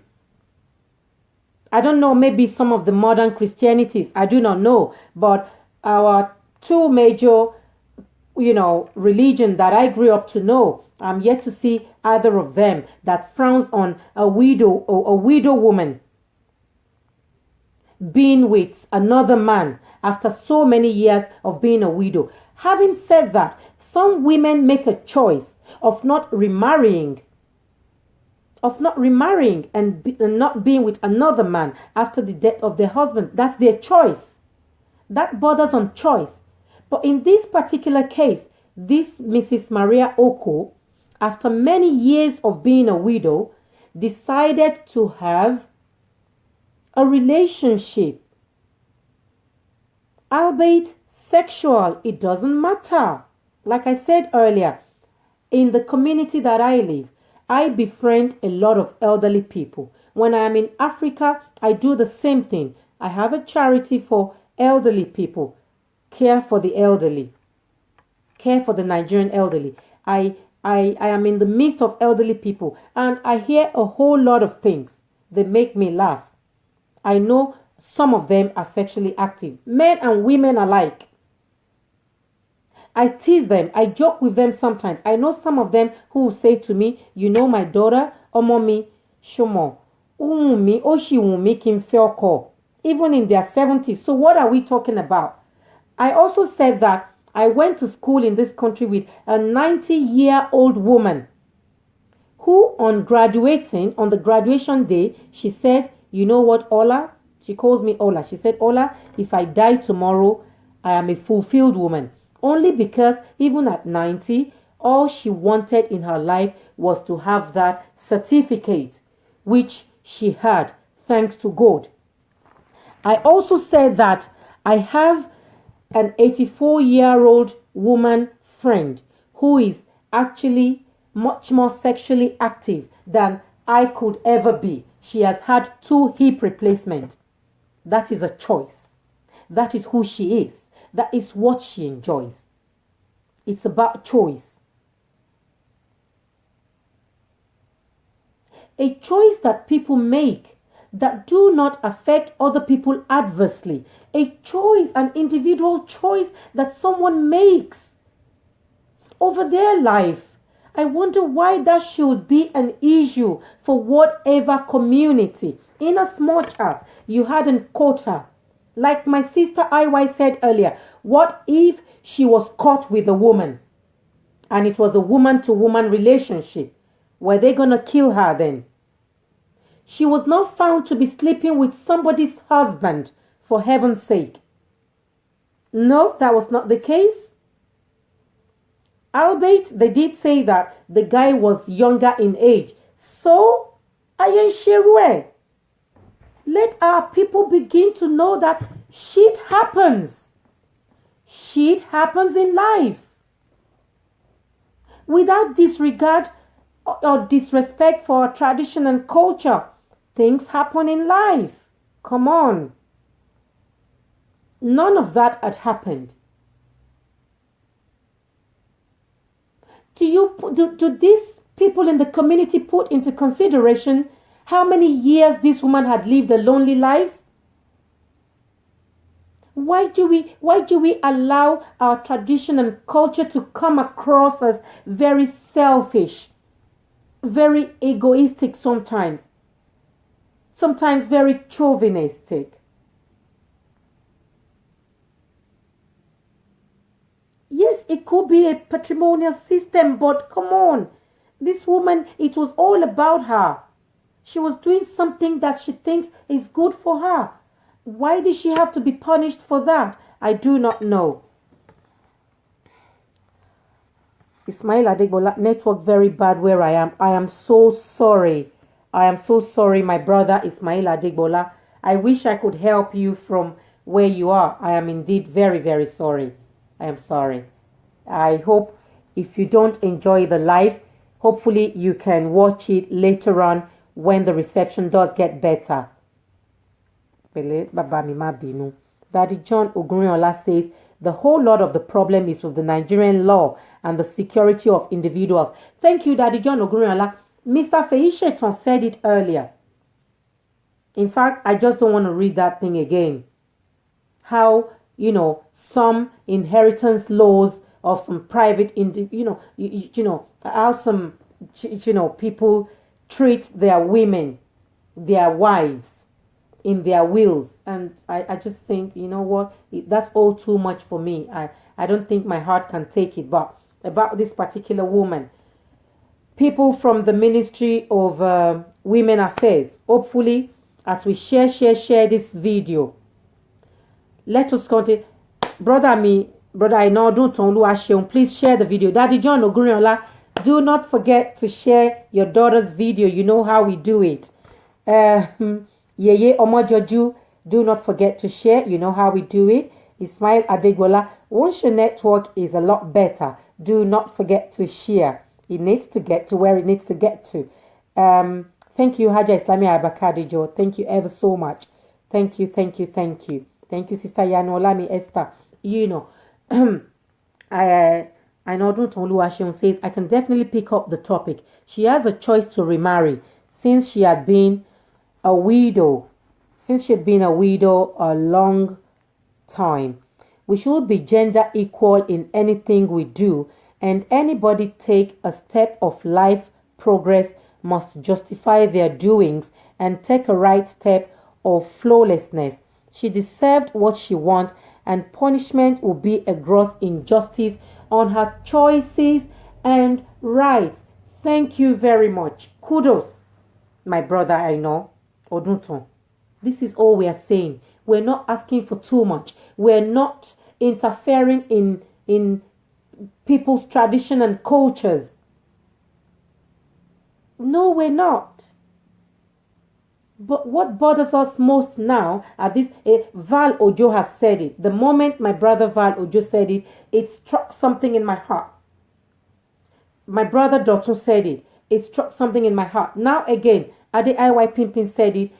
I don't know, maybe some of the modern Christianities, I do not know. But our two major, religion that I grew up to know, I'm yet to see either of them that frowns on a widow or a widow woman being with another man after so many years of being a widow. Having said that, some women make a choice of not remarrying and not being with another man after the death of their husband. That's their choice. That borders on choice. But in this particular case, this Mrs. Maria Oko, after many years of being a widow, decided to have a relationship, albeit sexual. It doesn't matter. Like I said earlier, in the community that I live, I befriend a lot of elderly people. When I am in Africa, I do the same thing. I have a charity for elderly people, care for the elderly, care for the Nigerian elderly. I I am in the midst of elderly people and I hear a whole lot of things. They make me laugh. I know some of them are sexually active, men and women alike. I tease them. I joke with them sometimes. I know some of them who will say to me, you know my daughter, mommy, shomo, umumi, oshiwumi kim felko, even in their 70s. So what are we talking about? I also said that I went to school in this country with a 90-year-old woman who on graduating, on the graduation day, she said, you know what, Ola? She calls me Ola. She said, Ola, if I die tomorrow, I am a fulfilled woman. Only because even at 90, all she wanted in her life was to have that certificate, which she had, thanks to God. I also said that I have an 84-year-old woman friend who is actually much more sexually active than I could ever be. She has had 2 hip replacements. That is a choice. That is who she is. That is what she enjoys. It's about choice. A choice that people make that do not affect other people adversely. A choice, an individual choice that someone makes over their life. I wonder why that should be an issue for whatever community, in as much as you hadn't caught her. Like my sister IY said earlier, what if she was caught with a woman and it was a woman-to-woman relationship? Were they going to kill her then? She was not found to be sleeping with somebody's husband, for heaven's sake. No, that was not the case. Albeit, they did say that the guy was younger in age. So, Ayen let our people begin to know that shit happens. Shit happens in life. Without disregard or disrespect for our tradition and culture, things happen in life. Come on. None of that had happened. Do these people in the community put into consideration how many years this woman had lived a lonely life? Why do we allow our tradition and culture to come across as very selfish, very egoistic sometimes very chauvinistic? Yes, it could be a patrimonial system, but come on. This woman, it was all about her. She was doing something that she thinks is good for her. Why did she have to be punished for that? I do not know. Ismail Adegbola, network very bad where I am. I am so sorry. I am so sorry, my brother Ismail Adegbola. I wish I could help you from where you are. I am indeed very, very sorry. I am sorry. I hope if you don't enjoy the live, hopefully you can watch it later on when the reception does get better. Daddy John Ogunriola says, the whole lot of the problem is with the Nigerian law and the security of individuals. Thank you, Daddy John Ogunriola. Mr. Feisheton said it earlier. In fact, I just don't want to read that thing again. How, some inheritance laws of some private, how some, people treat their women, their wives, in their wills. And I just think, you know what, that's all too much for me. I don't think my heart can take it. But about this particular woman, people from the Ministry of Women Affairs, hopefully, as we share this video, let us continue. Brother I know, please share the video. Daddy John Ogunriola, do not forget to share your daughter's video. You know how we do it. Yeye Omojoju, do not forget to share. You know how we do it. Ismail Adegbola, once your network is a lot better, do not forget to share. It needs to get to where it needs to get to. Thank you, Haja Islami Abakadijo. Thank you ever so much. Thank you. Thank you, Sister Yanolami Esther. And Odun Tonluwashion says, I can definitely pick up the topic. She has a choice to remarry since she had been a widow. Since she had been a widow a long time. We should be gender equal in anything we do, and anybody take a step of life progress must justify their doings and take a right step of flawlessness. She deserved what she wants, and punishment will be a gross injustice on her choices and rights. Thank you very much. Kudos, my brother. I know, Odunton. This is all we are saying. We're not asking for too much. We're not interfering in people's tradition and cultures. No, we're not. But what bothers us most now are this. Val Ojo has said it. The moment my brother Val Ojo said it, it struck something in my heart. My brother Dotun said it. It struck something in my heart. Now again, Ade IY Pimpin said it.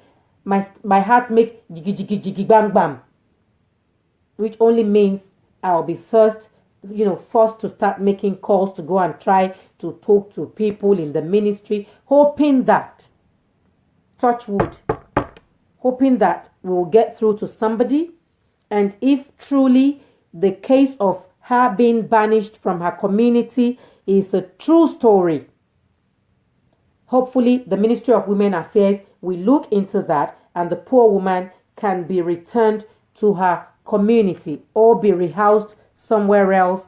My heart makes jiggy jiggy jiggy bam bam. Which only means I'll be forced to start making calls to go and try to talk to people in the ministry, hoping that, touch wood, hoping that we will get through to somebody. And if truly the case of her being banished from her community is a true story, hopefully the Ministry of Women Affairs will look into that and the poor woman can be returned to her community or be rehoused somewhere else,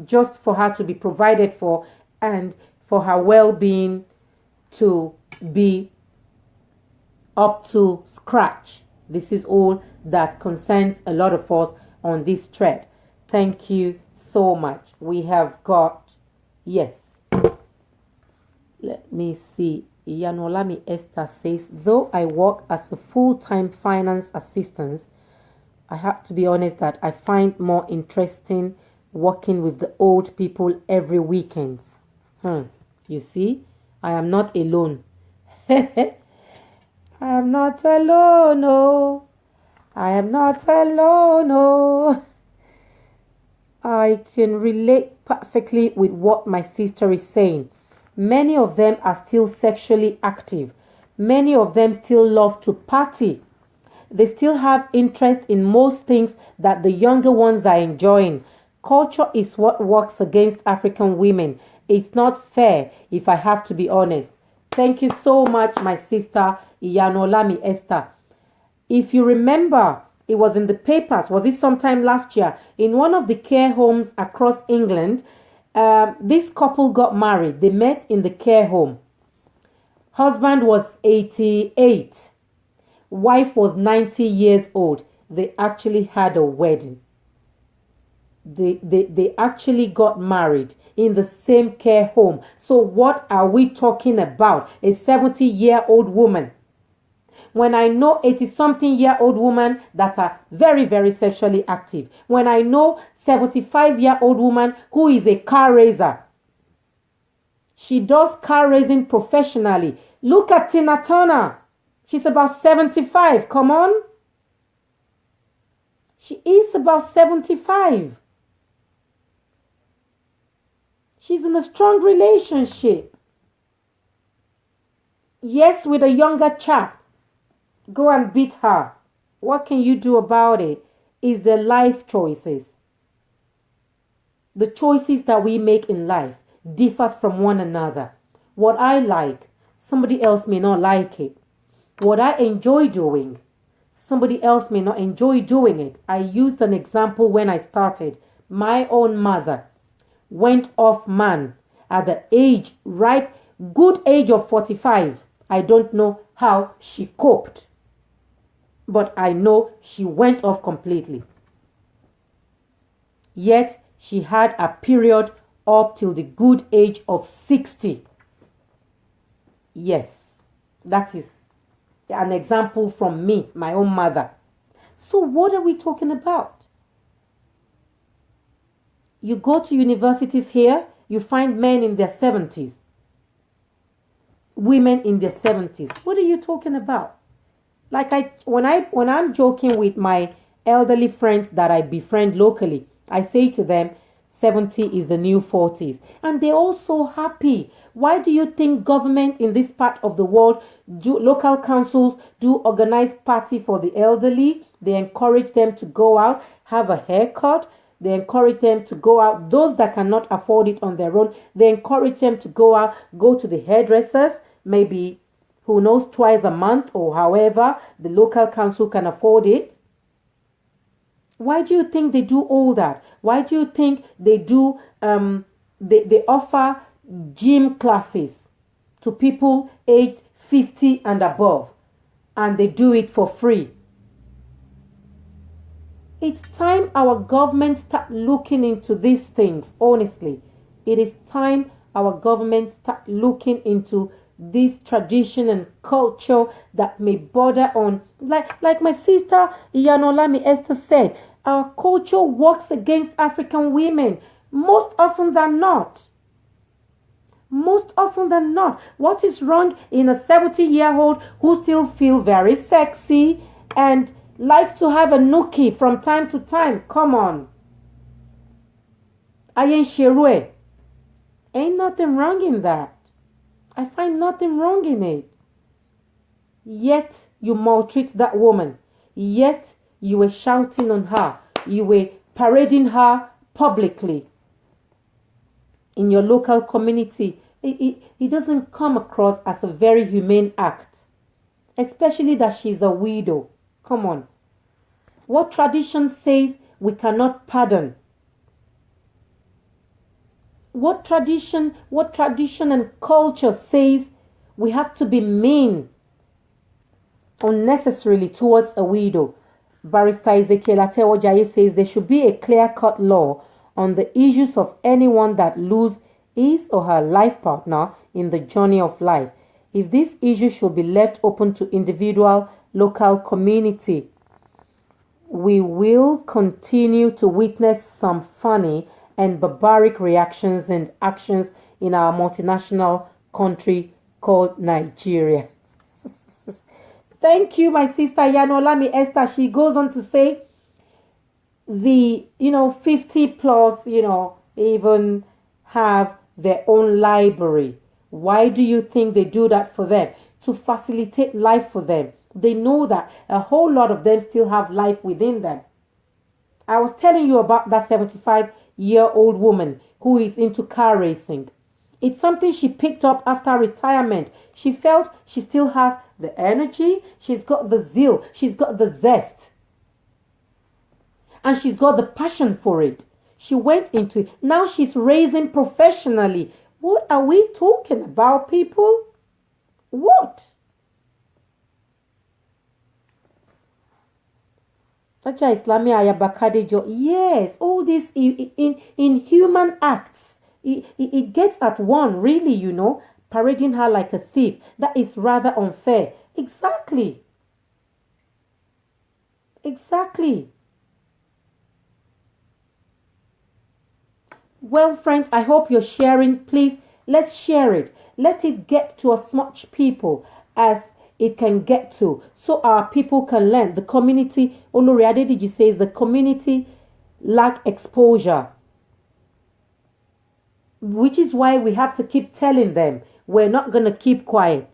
just for her to be provided for and for her well-being to be up to scratch. This is all that concerns a lot of us on this thread. Thank you so much. We have got, yes, let me see. Yanolami Esther says, though I work as a full-time finance assistant, I have to be honest that I find more interesting working with the old people every weekend. You see, I am not alone. I am not alone, no. I am not alone, no. I can relate perfectly with what my sister is saying. Many of them are still sexually active. Many of them still love to party. They still have interest in most things that the younger ones are enjoying. Culture is what works against African women. It's not fair, if I have to be honest. Thank you so much, my sister, Iyanolami Esther. If you remember, it was in the papers, was it sometime last year, in one of the care homes across England, this couple got married. They met in the care home. Husband was 88. Wife was 90 years old. They actually had a wedding. They actually got married in the same care home. So what are we talking about? A 70-year-old woman. When I know 80-something-year-old women that are very, very sexually active. When I know 75-year-old woman who is a car raiser. She does car raising professionally. Look at Tina Turner. She's about 75. Come on. She is about 75. She's in a strong relationship. Yes, with a younger chap. Go and beat her. What can you do about it? Is the life choices. The choices that we make in life differs from one another. What I like, somebody else may not like it. What I enjoy doing, somebody else may not enjoy doing it. I used an example when I started. My own mother went off man at the age, good age of 45. I don't know how she coped. But I know she went off completely. Yet she had a period up till the good age of 60. Yes, that is an example from me, my own mother. So what are we talking about? You go to universities here, you find men in their 70s. Women in their 70s. What are you talking about? Like when I'm joking with my elderly friends that I befriend locally, I say to them, 70 is the new 40s. And they're all so happy. Why do you think government in this part of the world, local councils do organized party for the elderly? They encourage them to go out, have a haircut. They encourage them to go out. Those that cannot afford it on their own, they encourage them to go out, go to the hairdressers, maybe, who knows, twice a month or however the local council can afford it. Why do you think they do all that? Why do you think they do, they offer gym classes to people aged 50 and above, and they do it for free? It's time our government start looking into these things, honestly. It is time our government start looking into this tradition and culture that may border on, like my sister Yanolami Esther said, our culture works against African women most often than not. Most often than not. What is wrong in a 70-year-old who still feels very sexy and likes to have a nookie from time to time? Come on. Ayen Sherue. Ain't nothing wrong in that. I find nothing wrong in it. Yet you maltreat that woman. Yet you were shouting on her. You were parading her publicly in your local community. It doesn't come across as a very humane act. Especially that she's a widow. Come on. What tradition says we cannot pardon? What tradition and culture says we have to be mean unnecessarily towards a widow? Barrister Ezekiel Atewojaye says there should be a clear-cut law on the issues of anyone that loses his or her life partner in the journey of life. If this issue should be left open to individual local community, we will continue to witness some funny and barbaric reactions and actions in our multinational country called Nigeria. Thank you, my sister Yanolami Esther. She goes on to say the, 50 plus, even have their own library. Why do you think they do that for them? To facilitate life for them. They know that a whole lot of them still have life within them. I was telling you about that 75-year-old woman who is into car racing. It's something she picked up after retirement. She felt she still has the energy, she's got the zeal, she's got the zest, and she's got the passion for it. She went into it. Now she's racing professionally. What are we talking about, people? What? Yes, all these inhuman acts. It gets at one, really, parading her like a thief. That is rather unfair. Exactly. Well, friends, I hope you're sharing. Please, let's share it. Let it get to as much people as it can get to, so our people can learn. The community, Olori Adediji says, the community lack exposure, which is why we have to keep telling them. We're not going to keep quiet.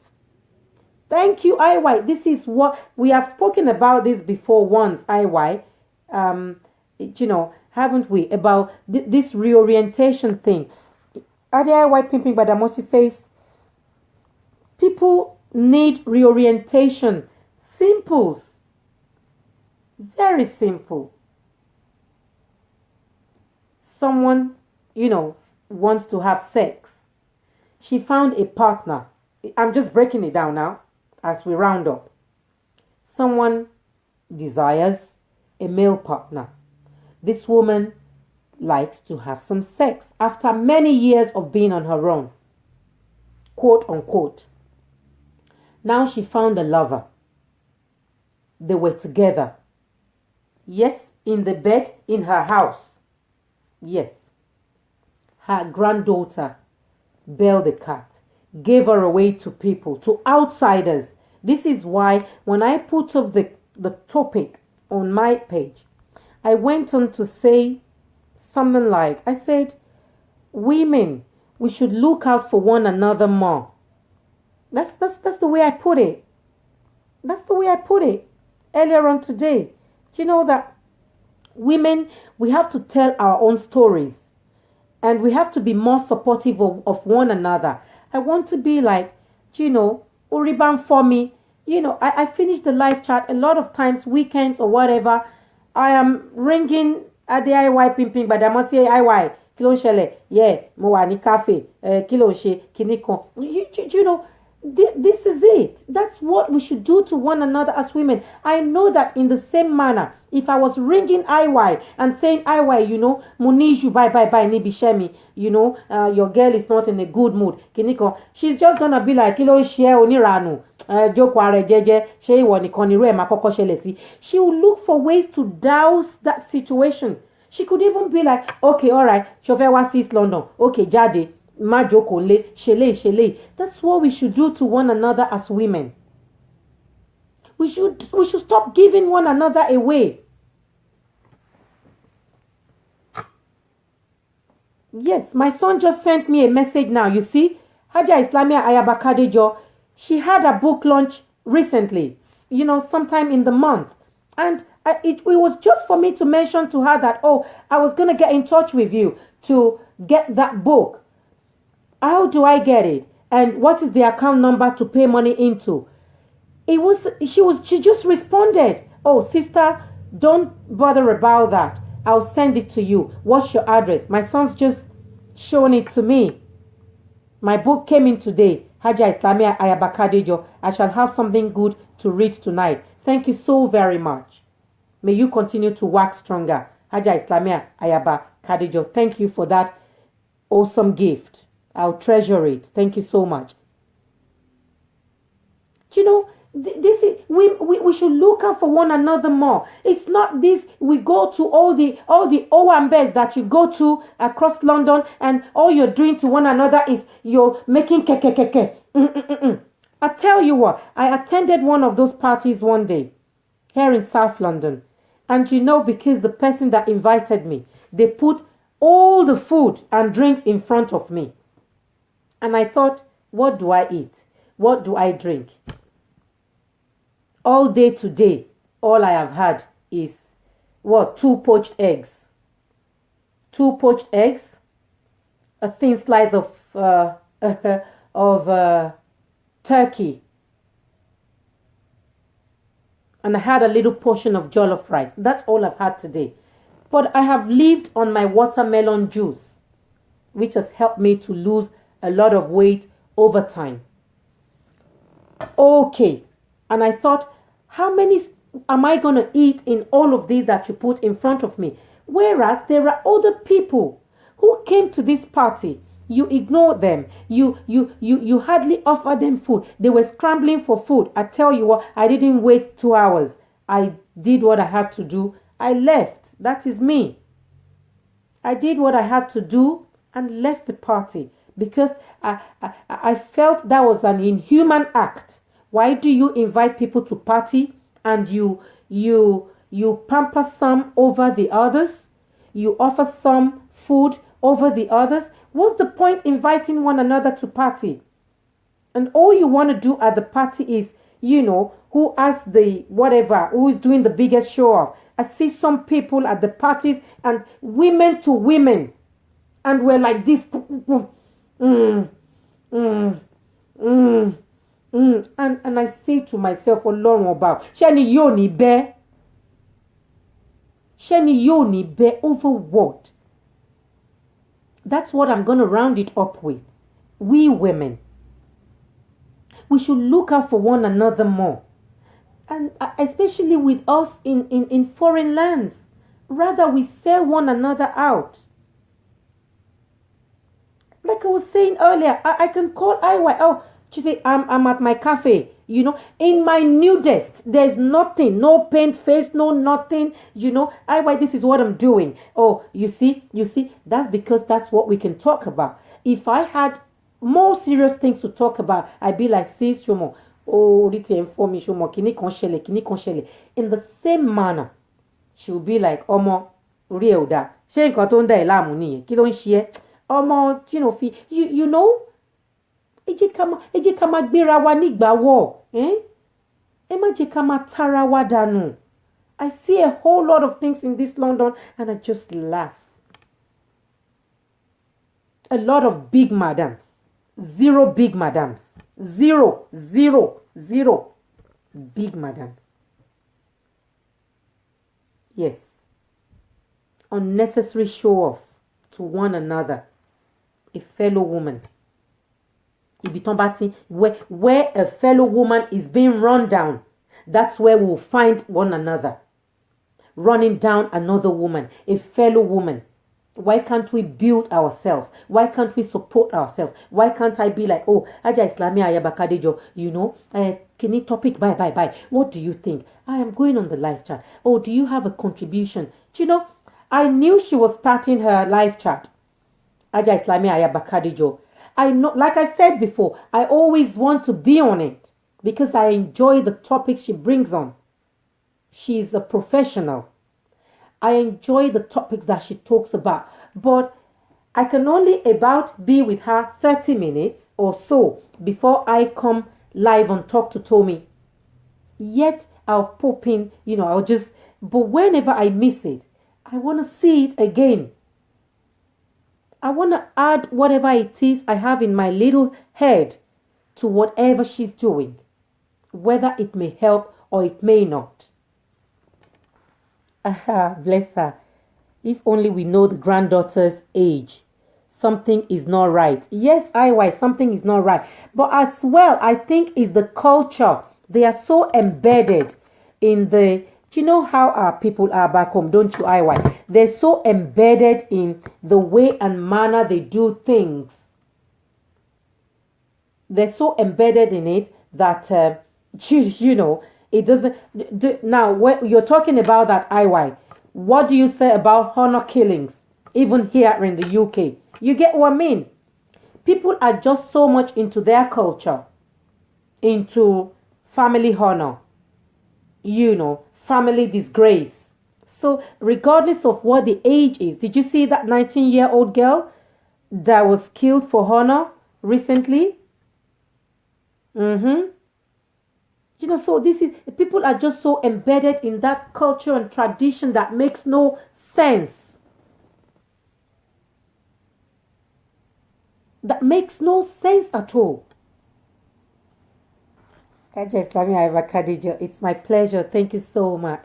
Thank you, IY. This is what we have spoken about this before once, IY. Haven't we? About this reorientation thing. Adi IY Pimping Badamosi says, people need reorientation. Simple. Very simple. Someone, wants to have sex. She found a partner. I'm just breaking it down now as we round up. Someone desires a male partner. This woman likes to have some sex after many years of being on her own, quote unquote. Now she found a lover. They were together. Yes, in the bed in her house. Yes. Her granddaughter, Belle the cat, gave her away to people, to outsiders. This is why when I put up the topic on my page, I went on to say something like, I said, women, we should look out for one another more. That's the way I put it. That's the way I put it earlier on today. Do you know that women, we have to tell our own stories and we have to be more supportive of one another. I want to be like, Uriban for me. I finish the live chat a lot of times, weekends or whatever. I am ringing at the IY pimping, but I must say IY. Kilo shele, yeah, mo wa ni cafe, kilo she, kiniko. This is it. That's what we should do to one another as women. I know that in the same manner, if I was ringing IY and saying, IY, Muniju, bye, Nibishemi, your girl is not in a good mood, Kiniko, she's just gonna be like, Kilo share oniranu, Jokware jeje, she wanikonire makoko shelesi. She will look for ways to douse that situation. She could even be like, okay, all right, chauffeur was East London, okay, Jade. Shele. That's what we should do to one another as women. We should stop giving one another away. Yes, my son just sent me a message now. You see, Haja Islamia Ayaba Kadejo, she had a book launch recently, sometime in the month. And it was just for me to mention to her that, I was going to get in touch with you to get that book. How do I get it? And what is the account number to pay money into? She just responded, oh, sister, don't bother about that. I'll send it to you. What's your address? My son's just showing it to me. My book came in today. Haja Islamia Ayaba Kadejo. I shall have something good to read tonight. Thank you so very much. May you continue to wax stronger. Haja Islamia Ayaba Kadejo. Thank you for that awesome gift. I'll treasure it. Thank you so much. This is we should look out for one another more. It's not this we go to all the Owambes that you go to across London and all you're doing to one another is you're making keke. I tell you what, I attended one of those parties one day here in South London, and because the person that invited me, they put all the food and drinks in front of me. And I thought, what do I eat? What do I drink? All day today, all I have had is, 2 poached eggs. 2 poached eggs, a thin slice of turkey. And I had a little portion of jollof rice. That's all I've had today. But I have lived on my watermelon juice, which has helped me to lose a lot of weight over time. Okay. And I thought, how many am I going to eat in all of these that you put in front of me? Whereas there are other people who came to this party. You ignored them. You hardly offered them food. They were scrambling for food. I tell you what, I didn't wait 2 hours. I did what I had to do. I left. That is me. I did what I had to do and left the party. Because I felt that was an inhuman act. Why do you invite people to party and you pamper some over the others? You offer some food over the others? What's the point inviting one another to party? And all you want to do at the party is, who has the whatever, who is doing the biggest show off. I see some people at the parties and women to women. And we're like this. And I say to myself, Ọlọ́run ọba, ṣẹ́ni yóò ní bẹ́? Ṣẹ́ni yóò ní bẹ́ over what? That's what I'm going to round it up with. We women, we should look out for one another more. And especially with us in foreign lands. Rather, we sell one another out. Like I was saying earlier, I can call IY. Oh, she said, I'm at my cafe. In my new desk, there's nothing, no paint face, no nothing. IY, this is what I'm doing. Oh, you see, that's because that's what we can talk about. If I had more serious things to talk about, I'd be like, sis, Shomo, oh, inform me, Shomo, kini konshele. In the same manner, she'll be like, Omo, Rioda, ṣé nǹkan tó ń dá ẹ láàmú nìyẹn kí ló ń ṣe ẹ́ ọmọ you know ẹ jẹ́ ká máa gbéra wa nígbà wọ̀ ẹ má jẹ́ ká máa tara wa dànù. I see a whole lot of things in this London and I just laugh. A lot of big madams. 0 big madams. 0 big madams. Yes. Unnecessary show off to one another. A fellow woman. Where a fellow woman is being run down, that's where we'll find one another. Running down another woman, a fellow woman. Why can't we build ourselves? Why can't we support ourselves? Why can't I be like, oh, Aja Islami Ayabakadejo, can you topic, bye. What do you think? I am going on the live chat. Oh, do you have a contribution? I knew she was starting her live chat. Aja Islami Ayabakadejo. I know, like I said before, I always want to be on it because I enjoy the topics she brings on. She's a professional. I enjoy the topics that she talks about, but I can only about be with her 30 minutes or so before I come live and talk to Tommy. Yet I'll pop in, but whenever I miss it, I want to see it again. I want to add whatever it is I have in my little head to whatever she's doing, whether it may help or it may not. Bless her. If only we know the granddaughter's age. Something is not right. Yes, something is not right. But as well, I think it's the culture. They are so embedded in the... You know how our people are back home, don't you, IY? They're so embedded in the way and manner they do things. They're so embedded in it that, it doesn't... Now, when you're talking about that, IY, what do you say about honor killings, even here in the UK? You get what I mean? People are just so much into their culture, into family honor, family disgrace. So regardless of what the age is, did you see that 19-year-old girl that was killed for honor recently? So people are just so embedded in that culture and tradition that makes no sense. That makes no sense at all. It's my pleasure. Thank you so much.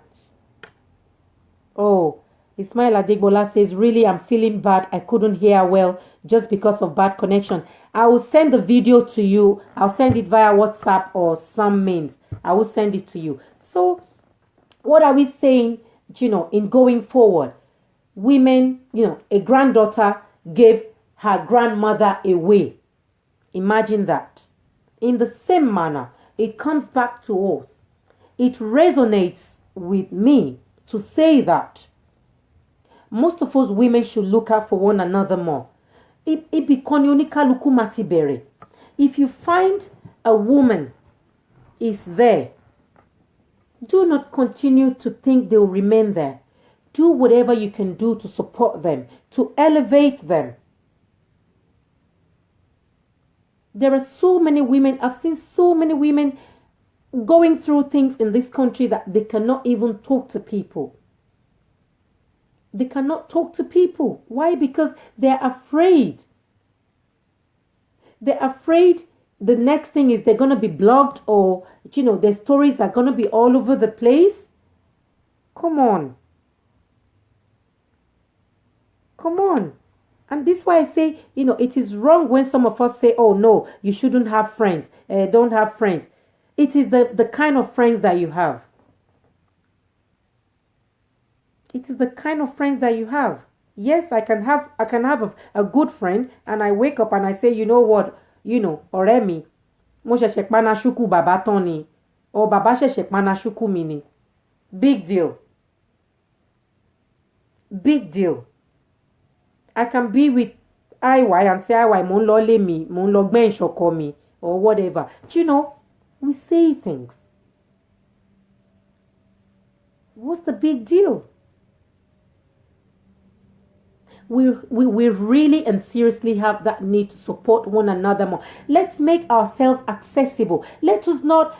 Oh, Ismail Adigbola says, really, I'm feeling bad. I couldn't hear well just because of bad connection. I will send the video to you. I'll send it via WhatsApp or some means. I will send it to you. So, what are we saying, in going forward? Women, a granddaughter gave her grandmother away. Imagine that. In the same manner, it comes back to us. It resonates with me to say that most of us women should look out for one another more. If you find a woman is there, do not continue to think they'll remain there. Do whatever you can do to support them, to elevate them. There are so many women, I've seen so many women going through things in this country that they cannot even talk to people. They cannot talk to people. Why? Because they're afraid. They're afraid the next thing is they're going to be blocked or, their stories are going to be all over the place. Come on. And this is why I say, it is wrong when some of us say, oh, no, you shouldn't have friends. Don't have friends. It is the kind of friends that you have. It is the kind of friends that you have. Yes, I can have a good friend and I wake up and I say, you know what, Oremi, mo ṣẹ̀ṣẹ̀ pana shuku baba tán ni, or baba ṣẹ̀ṣẹ̀ pana shuku mi ni. Big deal. Big deal. I can be with IY and say IY mo ń lọ lé mi, mo ń lọ gbẹ́ ìṣọ̀kọ mi, or whatever. We say things. What's the big deal? we really and seriously have that need to support one another more. Let's make ourselves accessible. Let us not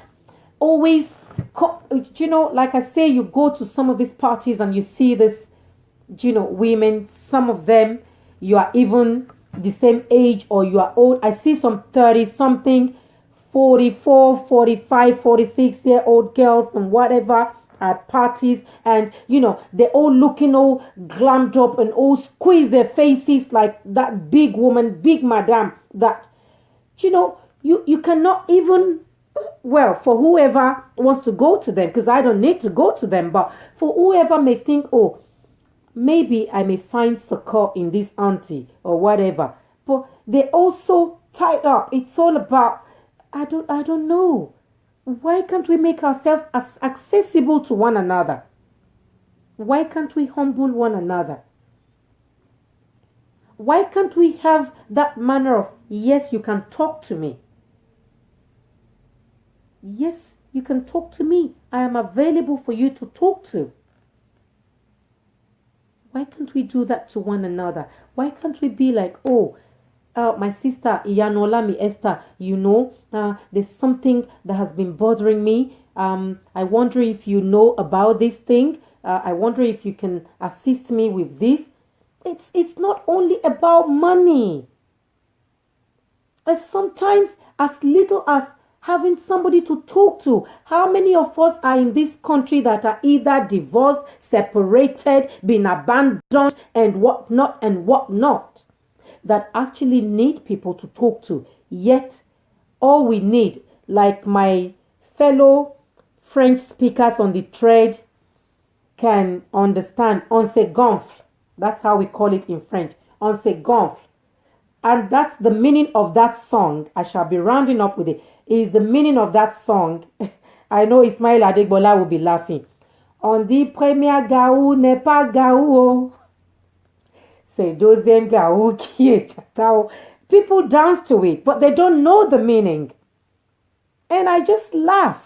always, like I say, you go to some of these parties and you see this, women, some of them, you are even the same age or you are old. I see some 30 something, 44, 45, 46-year-old girls and whatever at parties, and they're all looking all glammed up and all squeeze their faces like that big woman, big madam, that you cannot even, well, for whoever wants to go to them, because I don't need to go to them, but for whoever may think, oh, maybe I may find succor in this auntie or whatever, but they're also tied up. It's all about, I don't know. Why can't we make ourselves as accessible to one another? Why can't we humble one another? Why can't we have that manner of, yes, you can talk to me. Yes, you can talk to me. I am available for you to talk to. Why can't we do that to one another? Why can't we be like, oh, my sister Iyanolami Esther, there's something that has been bothering me. I wonder if you know about this thing. I wonder if you can assist me with this. It's not only about money. Sometimes as little as having somebody to talk to. How many of us are in this country that are either divorced, separated, been abandoned, and whatnot, that actually need people to talk to? Yet, all we need, like my fellow French speakers on the trade can understand, on se gonfle. That's how we call it in French, on se gonfle. And that's the meaning of that song. I shall be rounding up with it. Is the meaning of that song. I know Ismail Adegbola will be laughing. On dit premier gaou n'est pas gaou. C'est deuxième gaou qui est chatao. People dance to it, but they don't know the meaning. And I just laugh.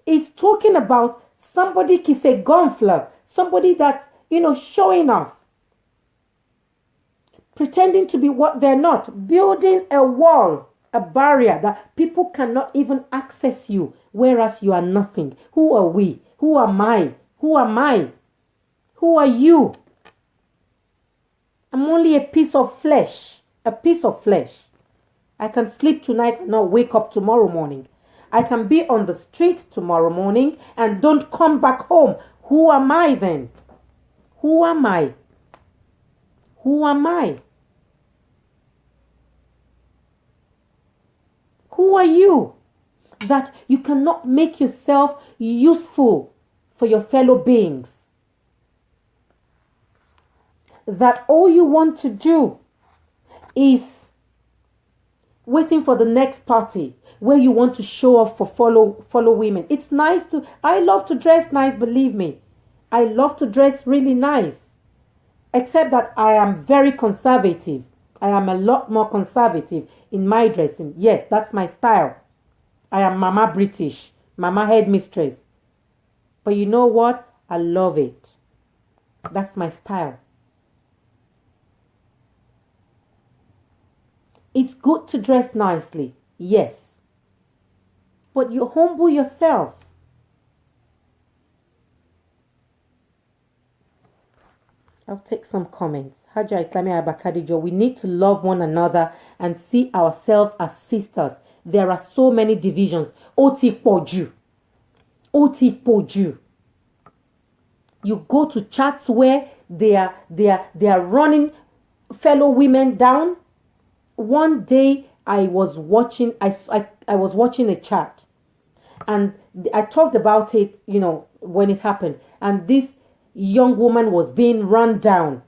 It's talking about somebody qui se gonfle, somebody that's, showing off, pretending to be what they're not, building a wall, a barrier that people cannot even access you, whereas you are nothing. Who are we? Who am I? Who am I? Who are you? I'm only a piece of flesh. A piece of flesh. I can sleep tonight and not wake up tomorrow morning. I can be on the street tomorrow morning and don't come back home. Who am I then? Who am I? Who am I? Who are you that you cannot make yourself useful for your fellow beings? That all you want to do is waiting for the next party where you want to show off for fellow women. It's nice I love to dress nice, believe me. I love to dress really nice. Except that I am very conservative. I am a lot more conservative in my dressing. Yes, that's my style. I am Mama British, Mama Headmistress. But you know what? I love it. That's my style. It's good to dress nicely, yes. But you humble yourself. I'll take some comments. Haja Islamia Abakadijo, we need to love one another and see ourselves as sisters. There are so many divisions. Oti Poju. Oti Poju. You go to chats where they are running fellow women down. One day I was watching a chat, and I talked about it, when it happened, and this young woman was being run down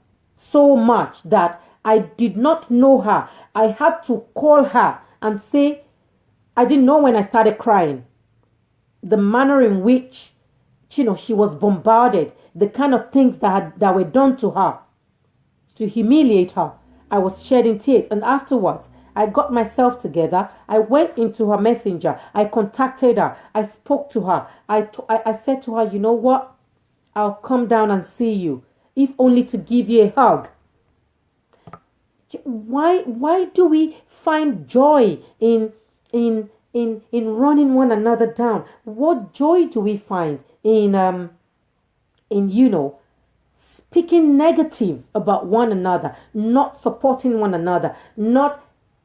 so much that I did not know her. I had to call her and say, I didn't know when I started crying. The manner in which, she was bombarded, the kind of things that were done to her to humiliate her. I was shedding tears, and afterwards, I got myself together. I went into her messenger. I contacted her. I spoke to her. I said to her, you know what? I'll come down and see you, if only to give you a hug. Why do we find joy in running one another down? What joy do we find in speaking negative about one another, not supporting one another, not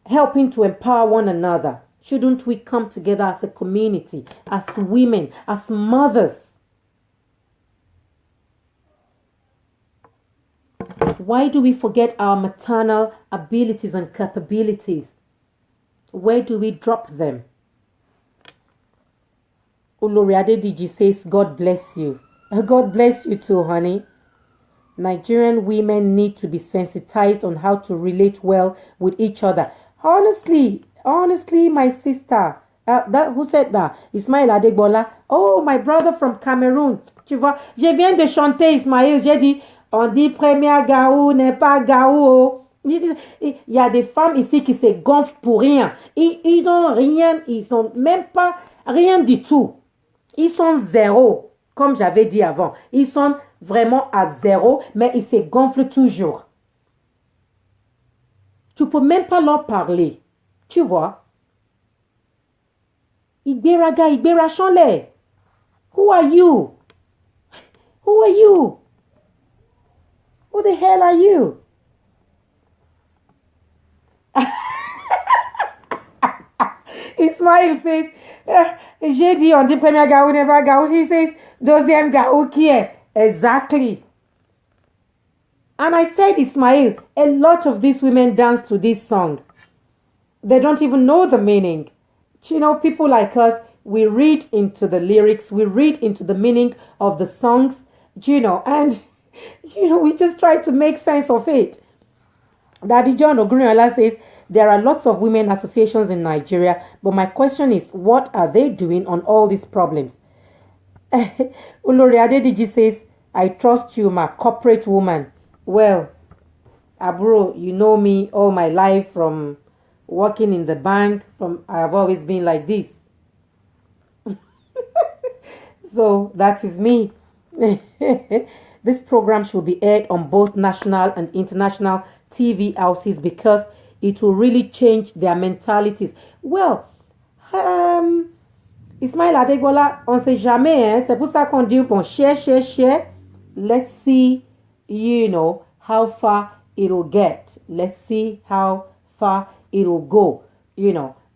helping to empower one another? Shouldn't we come together as a community, as women, as mothers? Why do we forget our maternal abilities and capabilities? Where do we drop them? Olori Adediji says, God bless you. God bless you too, honey. Nigerian women need to be sensitized on how to relate well with each other. Honestly, my sister, who said that? Ismail Adegbola. Oh, my brother from Cameroon. Tu vois, je viens de chanter, Ismail. J'ai dit, on dit première gaou n'est pas gaou. Il y a des femmes ici qui se gonflent pour rien. Ils n'ont rien, ils n'ont même pas rien du tout. Ils sont zéro, comme j'avais dit avant. Ils sont vraiment à zéro, mais ils se gonflent toujours. Tu peux même pas leur parler. Tu vois? Igberaga, Igberachonle. Who are you? Who are you? Who the hell are you? Ismail says, j'ai dit on dit premier gaou n'est pas gaou. He says, deuxième gaou qui est? Exactly. And I said, Ismail, a lot of these women dance to this song. They don't even know the meaning. You know, people like us, we read into the lyrics, we read into the meaning of the songs, and, we just try to make sense of it. Daddy John Ogunriola says, there are lots of women associations in Nigeria, but my question is, what are they doing on all these problems? Olori Adediji says, I trust you, my corporate woman. Well, Aburo, you know me all my life from working in the bank. I have always been like this. So that is me. This program should be aired on both national and international TV houses because it will really change their mentalities. Well, Ismail Adegbola, on sait jamais, hein? C'est pour ça qu'on dit, bon, share. Let's see, how far it'll get. Let's see how far it'll go.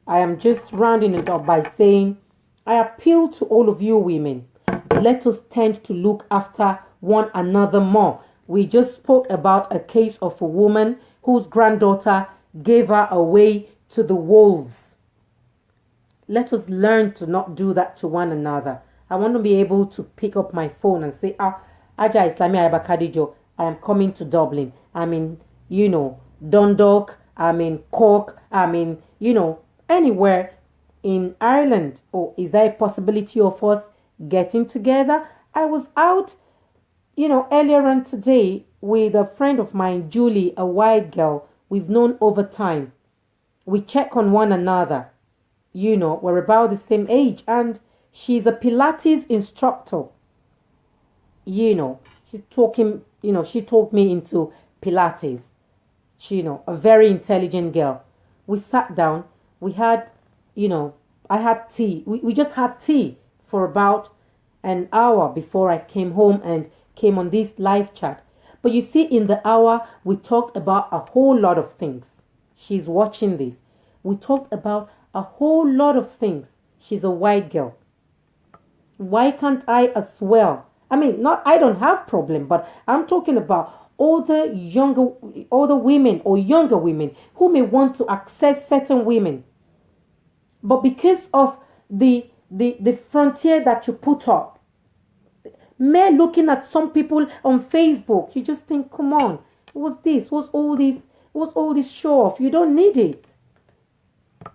I am just rounding it up by saying, I appeal to all of you women. Let us tend to look after one another more. We just spoke about a case of a woman whose granddaughter gave her away to the wolves. Let us learn to not do that to one another. I want to be able to pick up my phone and say, Aja Islami Ayabakadijo, I am coming to Dublin. I'm in, Dundalk. I'm in Cork. I'm in, anywhere in Ireland. Or is there a possibility of us getting together? I was out, earlier on today with a friend of mine, Julie, a white girl we've known over time. We check on one another. We're about the same age, and she's a Pilates instructor. She talked me into Pilates. A very intelligent girl. We sat down. We had, I had tea. We just had tea for about an hour before I came home and came on this live chat. But you see, in the hour, we talked about a whole lot of things. She's watching this. We talked about a whole lot of things. She's a white girl. Why can't I as well? I mean, I don't have problem, but I'm talking about older women or younger women who may want to access certain women. But because of the frontier that you put up, mere looking at some people on Facebook, you just think, come on, what's this? What's all this show off? You don't need it.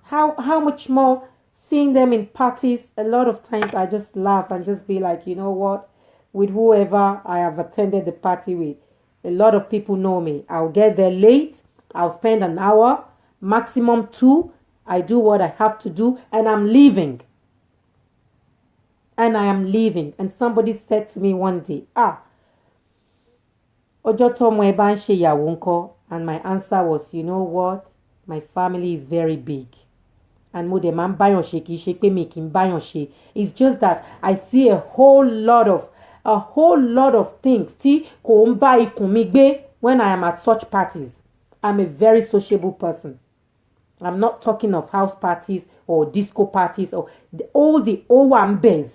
How much more seeing them in parties? A lot of times I just laugh and just be like, you know what? With whoever I have attended the party with, a lot of people know me. I'll get there late. I'll spend an hour, maximum 2. I do what I have to do, and I'm leaving. And I am leaving. And somebody said to me one day, Ojo tomo e ba nse iyawo nko. And my answer was, you know what? My family is very big. And mo dẹ̀ máa ń báyàn ṣe kì í ṣe pé mi kì í báyàn ṣe. It's just that I see a whole lot of things tí kò ń bá ikùn mi gbé when I am at such parties. I'm a very sociable person. I'm not talking of house parties or disco parties or all the owambes.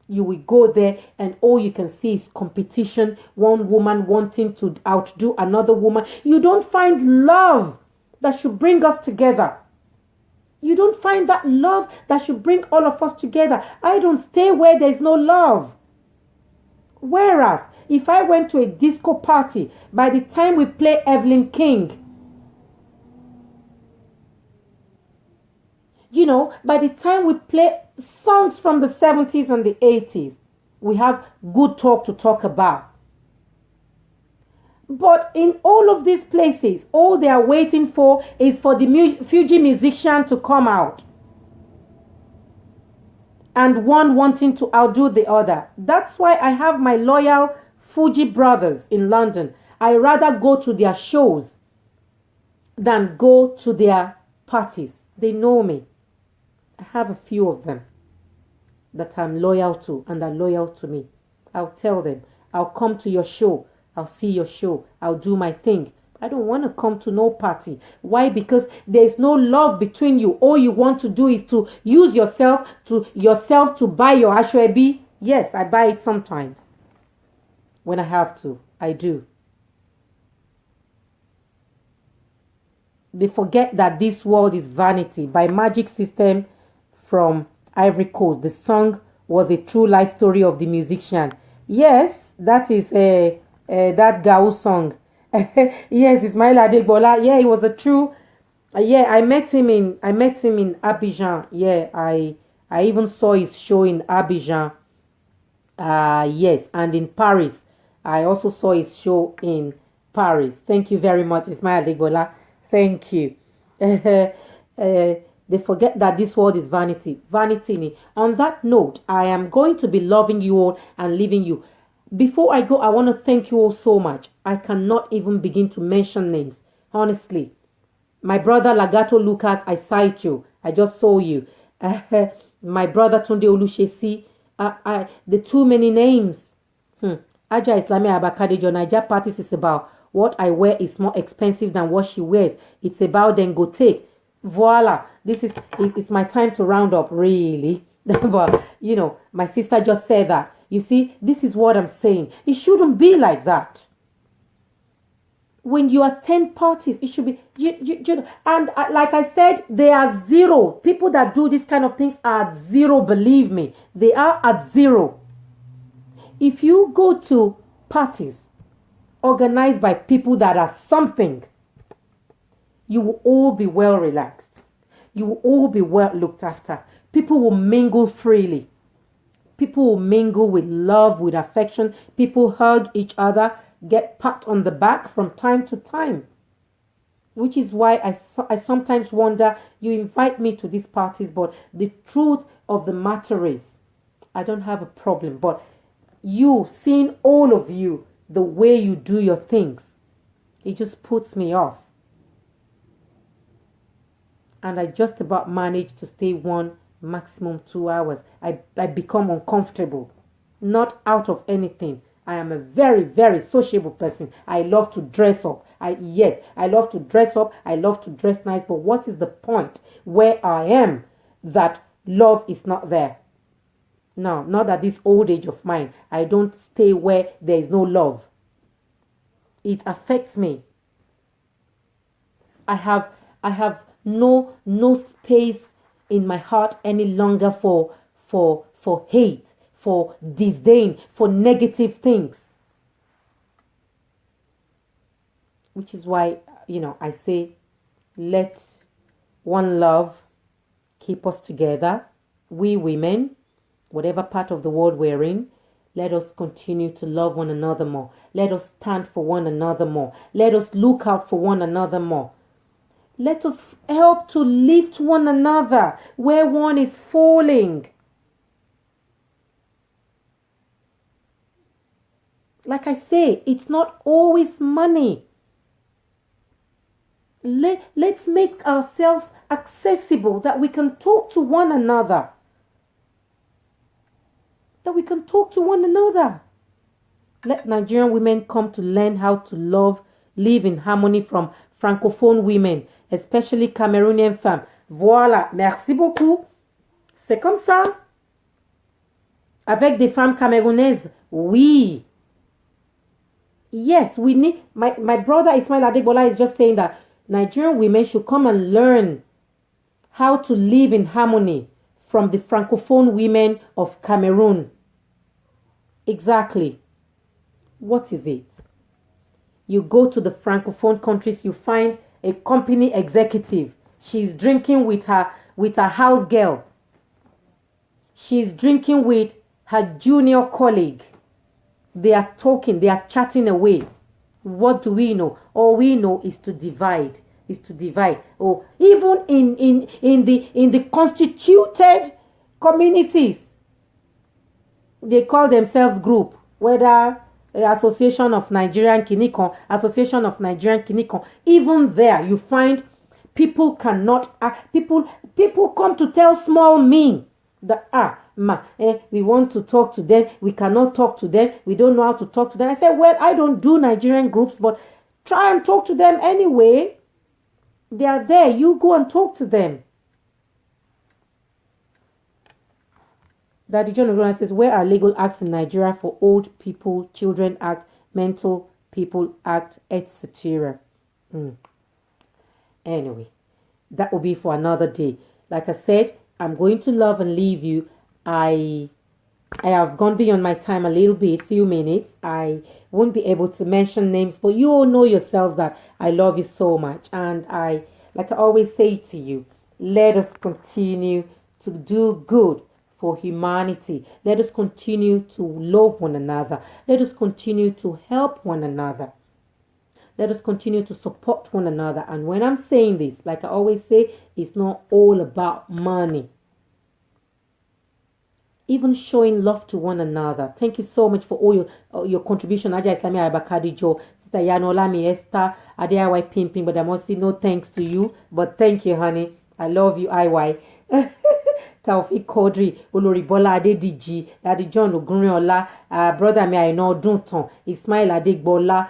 You will go there and all you can see is competition, one woman wanting to outdo another woman. You don't find love that should bring us together. You don't find that love that should bring all of us together. I don't stay where there's no love. Whereas, if I went to a disco party, by the time we play Evelyn King, you know, by the time we play songs from the 70s and the 80s, we have good talk to talk about. But in all of these places, all they are waiting for is for the Fuji musician to come out. And one wanting to outdo the other. That's why I have my loyal Fuji brothers in London. I rather go to their shows than go to their parties. They know me. I have a few of them that I'm loyal to and are loyal to me. I'll tell them, I'll come to your show. I'll see your show. I'll do my thing. I don't want to come to no party. Why? Because there's no love between you. All you want to do is to use yourself to buy your ashwebi. Yes, I buy it sometimes. When I have to, I do. They forget that this world is vanity. By Magic System from Ivory Coast. The song was a true life story of the musician. Yes, that is that Gao song. Yes, Ismail Adegbola. Yeah, it was a true. Yeah, I met him in Abidjan. Yeah, I even saw his show in Abidjan. Yes, and in Paris. I also saw his show in Paris. Thank you very much, Ismail Adegbola. Thank you. They forget that this world is vanity. Vanity. On that note, I am going to be loving you all and leaving you. Before I go, I want to thank you all so much. I cannot even begin to mention names. Honestly. My brother Lagato Lucas, I cite you. I just saw you. My brother Tunde Olushesi. The too many names. Aja Islami Abakadejo Naija parties is about what I wear is more expensive than what she wears. It's about Dangote. Voila. It's my time to round up, really. But, you know, my sister just said that. You see, this is what I'm saying. It shouldn't be like that. When you attend parties, it should be, and like I said, they are zero. People that do this kind of things are at zero, believe me. They are at zero. If you go to parties organized by people that are something, you will all be well relaxed. You will all be well looked after. People will mingle freely. People will mingle with love, with affection. People hug each other, get pat on the back from time to time. Which is why I sometimes wonder, you invite me to these parties, but the truth of the matter is, I don't have a problem. But you, seeing all of you, the way you do your things, it just puts me off. And I just about managed to stay one, maximum 2 hours. I become uncomfortable. Not out of anything. I am a very, very sociable person. I love to dress up. I love to dress up. I love to dress nice. But what is the point where I am that love is not there? No, not at this old age of mine. I don't stay where there is no love. It affects me. I have no space in my heart any longer for hate, for disdain, for negative things. Which is why, I say, let one love keep us together. We women, whatever part of the world we're in, let us continue to love one another more. Let us stand for one another more. Let us look out for one another more. Let us help to lift one another where one is falling. Like I say, it's not always money. Let's make ourselves accessible, that we can talk to one another. That we can talk to one another. Let Nigerian women come to learn how to love, live in harmony from francophone women, especially Cameroonian femmes. Voilà, merci beaucoup. C'est comme ça. Avec des femmes camerounaises, oui. Yes, we need, my brother Ismail Adegbola is just saying that Nigerian women should come and learn how to live in harmony from the francophone women of Cameroon. Exactly. What is it? You go to the francophone countries, you find a company executive. She's drinking with her house girl. She's drinking with her junior colleague. They are talking, they are chatting away. What do we know? All we know is to divide. Oh, even in the constituted communities, they call themselves group, whether Association of Nigerian Kinikon, Association of Nigerian Kinikon. Even there, you find people cannot people come to tell small me that we want to talk to them, we cannot talk to them, we don't know how to talk to them. I said, well, I don't do Nigerian groups, but try and talk to them anyway. They are there. You go and talk to them. Daddy John O'Donnell says, where are legal acts in Nigeria for old people, children act, mental people act, etc.? Anyway, that will be for another day. Like I said, I'm going to love and leave you. I have gone beyond my time a little bit, few minutes. I won't be able to mention names, but you all know yourselves that I love you so much. And like I always say to you, let us continue to do good for humanity. Let us continue to love one another. Let us continue to help one another. Let us continue to support one another. And when I'm saying this, like I always say, it's not all about money. Even showing love to one another. Thank you so much for all your contribution. Aja Islami Abakadi Jo, Sister Yanolami Esther, Adeawai Pimping, but I must say no thanks to you. But thank you, honey. I love you, IY. Taufik Kodri, Oloribola Adediji, Daddy John Ogunriola, brother me I know Dunton, Ismail Adegbola,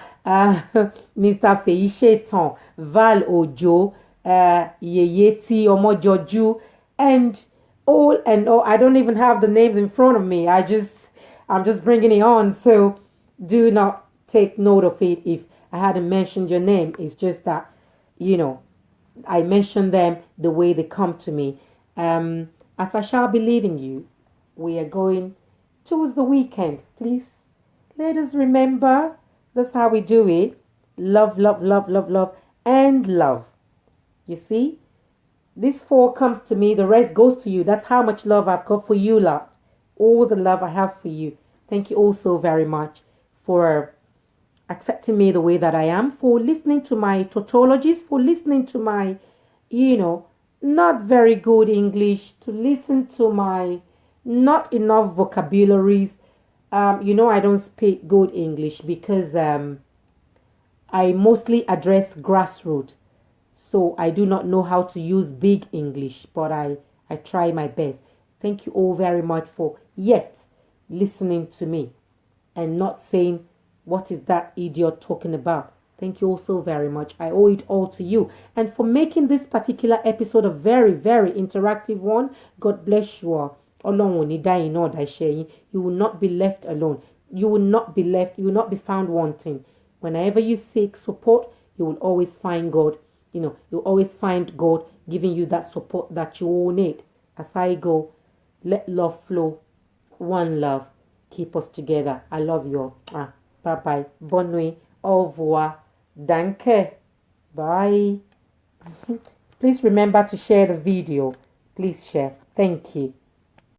Mr. Feisheton, Val Ojo, Yeyeti Omojoju, and all. I don't even have the names in front of me. I'm just bringing it on. So do not take note of it if I hadn't mentioned your name. It's just that, I mention them the way they come to me. As I shall be leaving you, we are going towards the weekend. Please, let us remember, that's how we do it. Love, love, love, love, love, and love. You see? This 4 comes to me, the rest goes to you. That's how much love I've got for you, lot. All the love I have for you. Thank you all so very much for accepting me the way that I am, for listening to my tautologies, for listening to my, not very good English, to listen to my not enough vocabularies. I don't speak good English because I mostly address grassroots. So I do not know how to use big English, but I try my best. Thank you all very much for yet listening to me and not saying, what is that idiot talking about? Thank you all so very much. I owe it all to you. And for making this particular episode a very, very interactive one, God bless you all. You will not be left alone. You will not be left. You will not be found wanting. Whenever you seek support, you will always find God. You'll always find God giving you that support that you all need. As I go, let love flow. One love. Keep us together. I love you all. Bye-bye. Bonne nuit. Au revoir. Danke. Bye. Please remember to share the video. Please share. Thank you.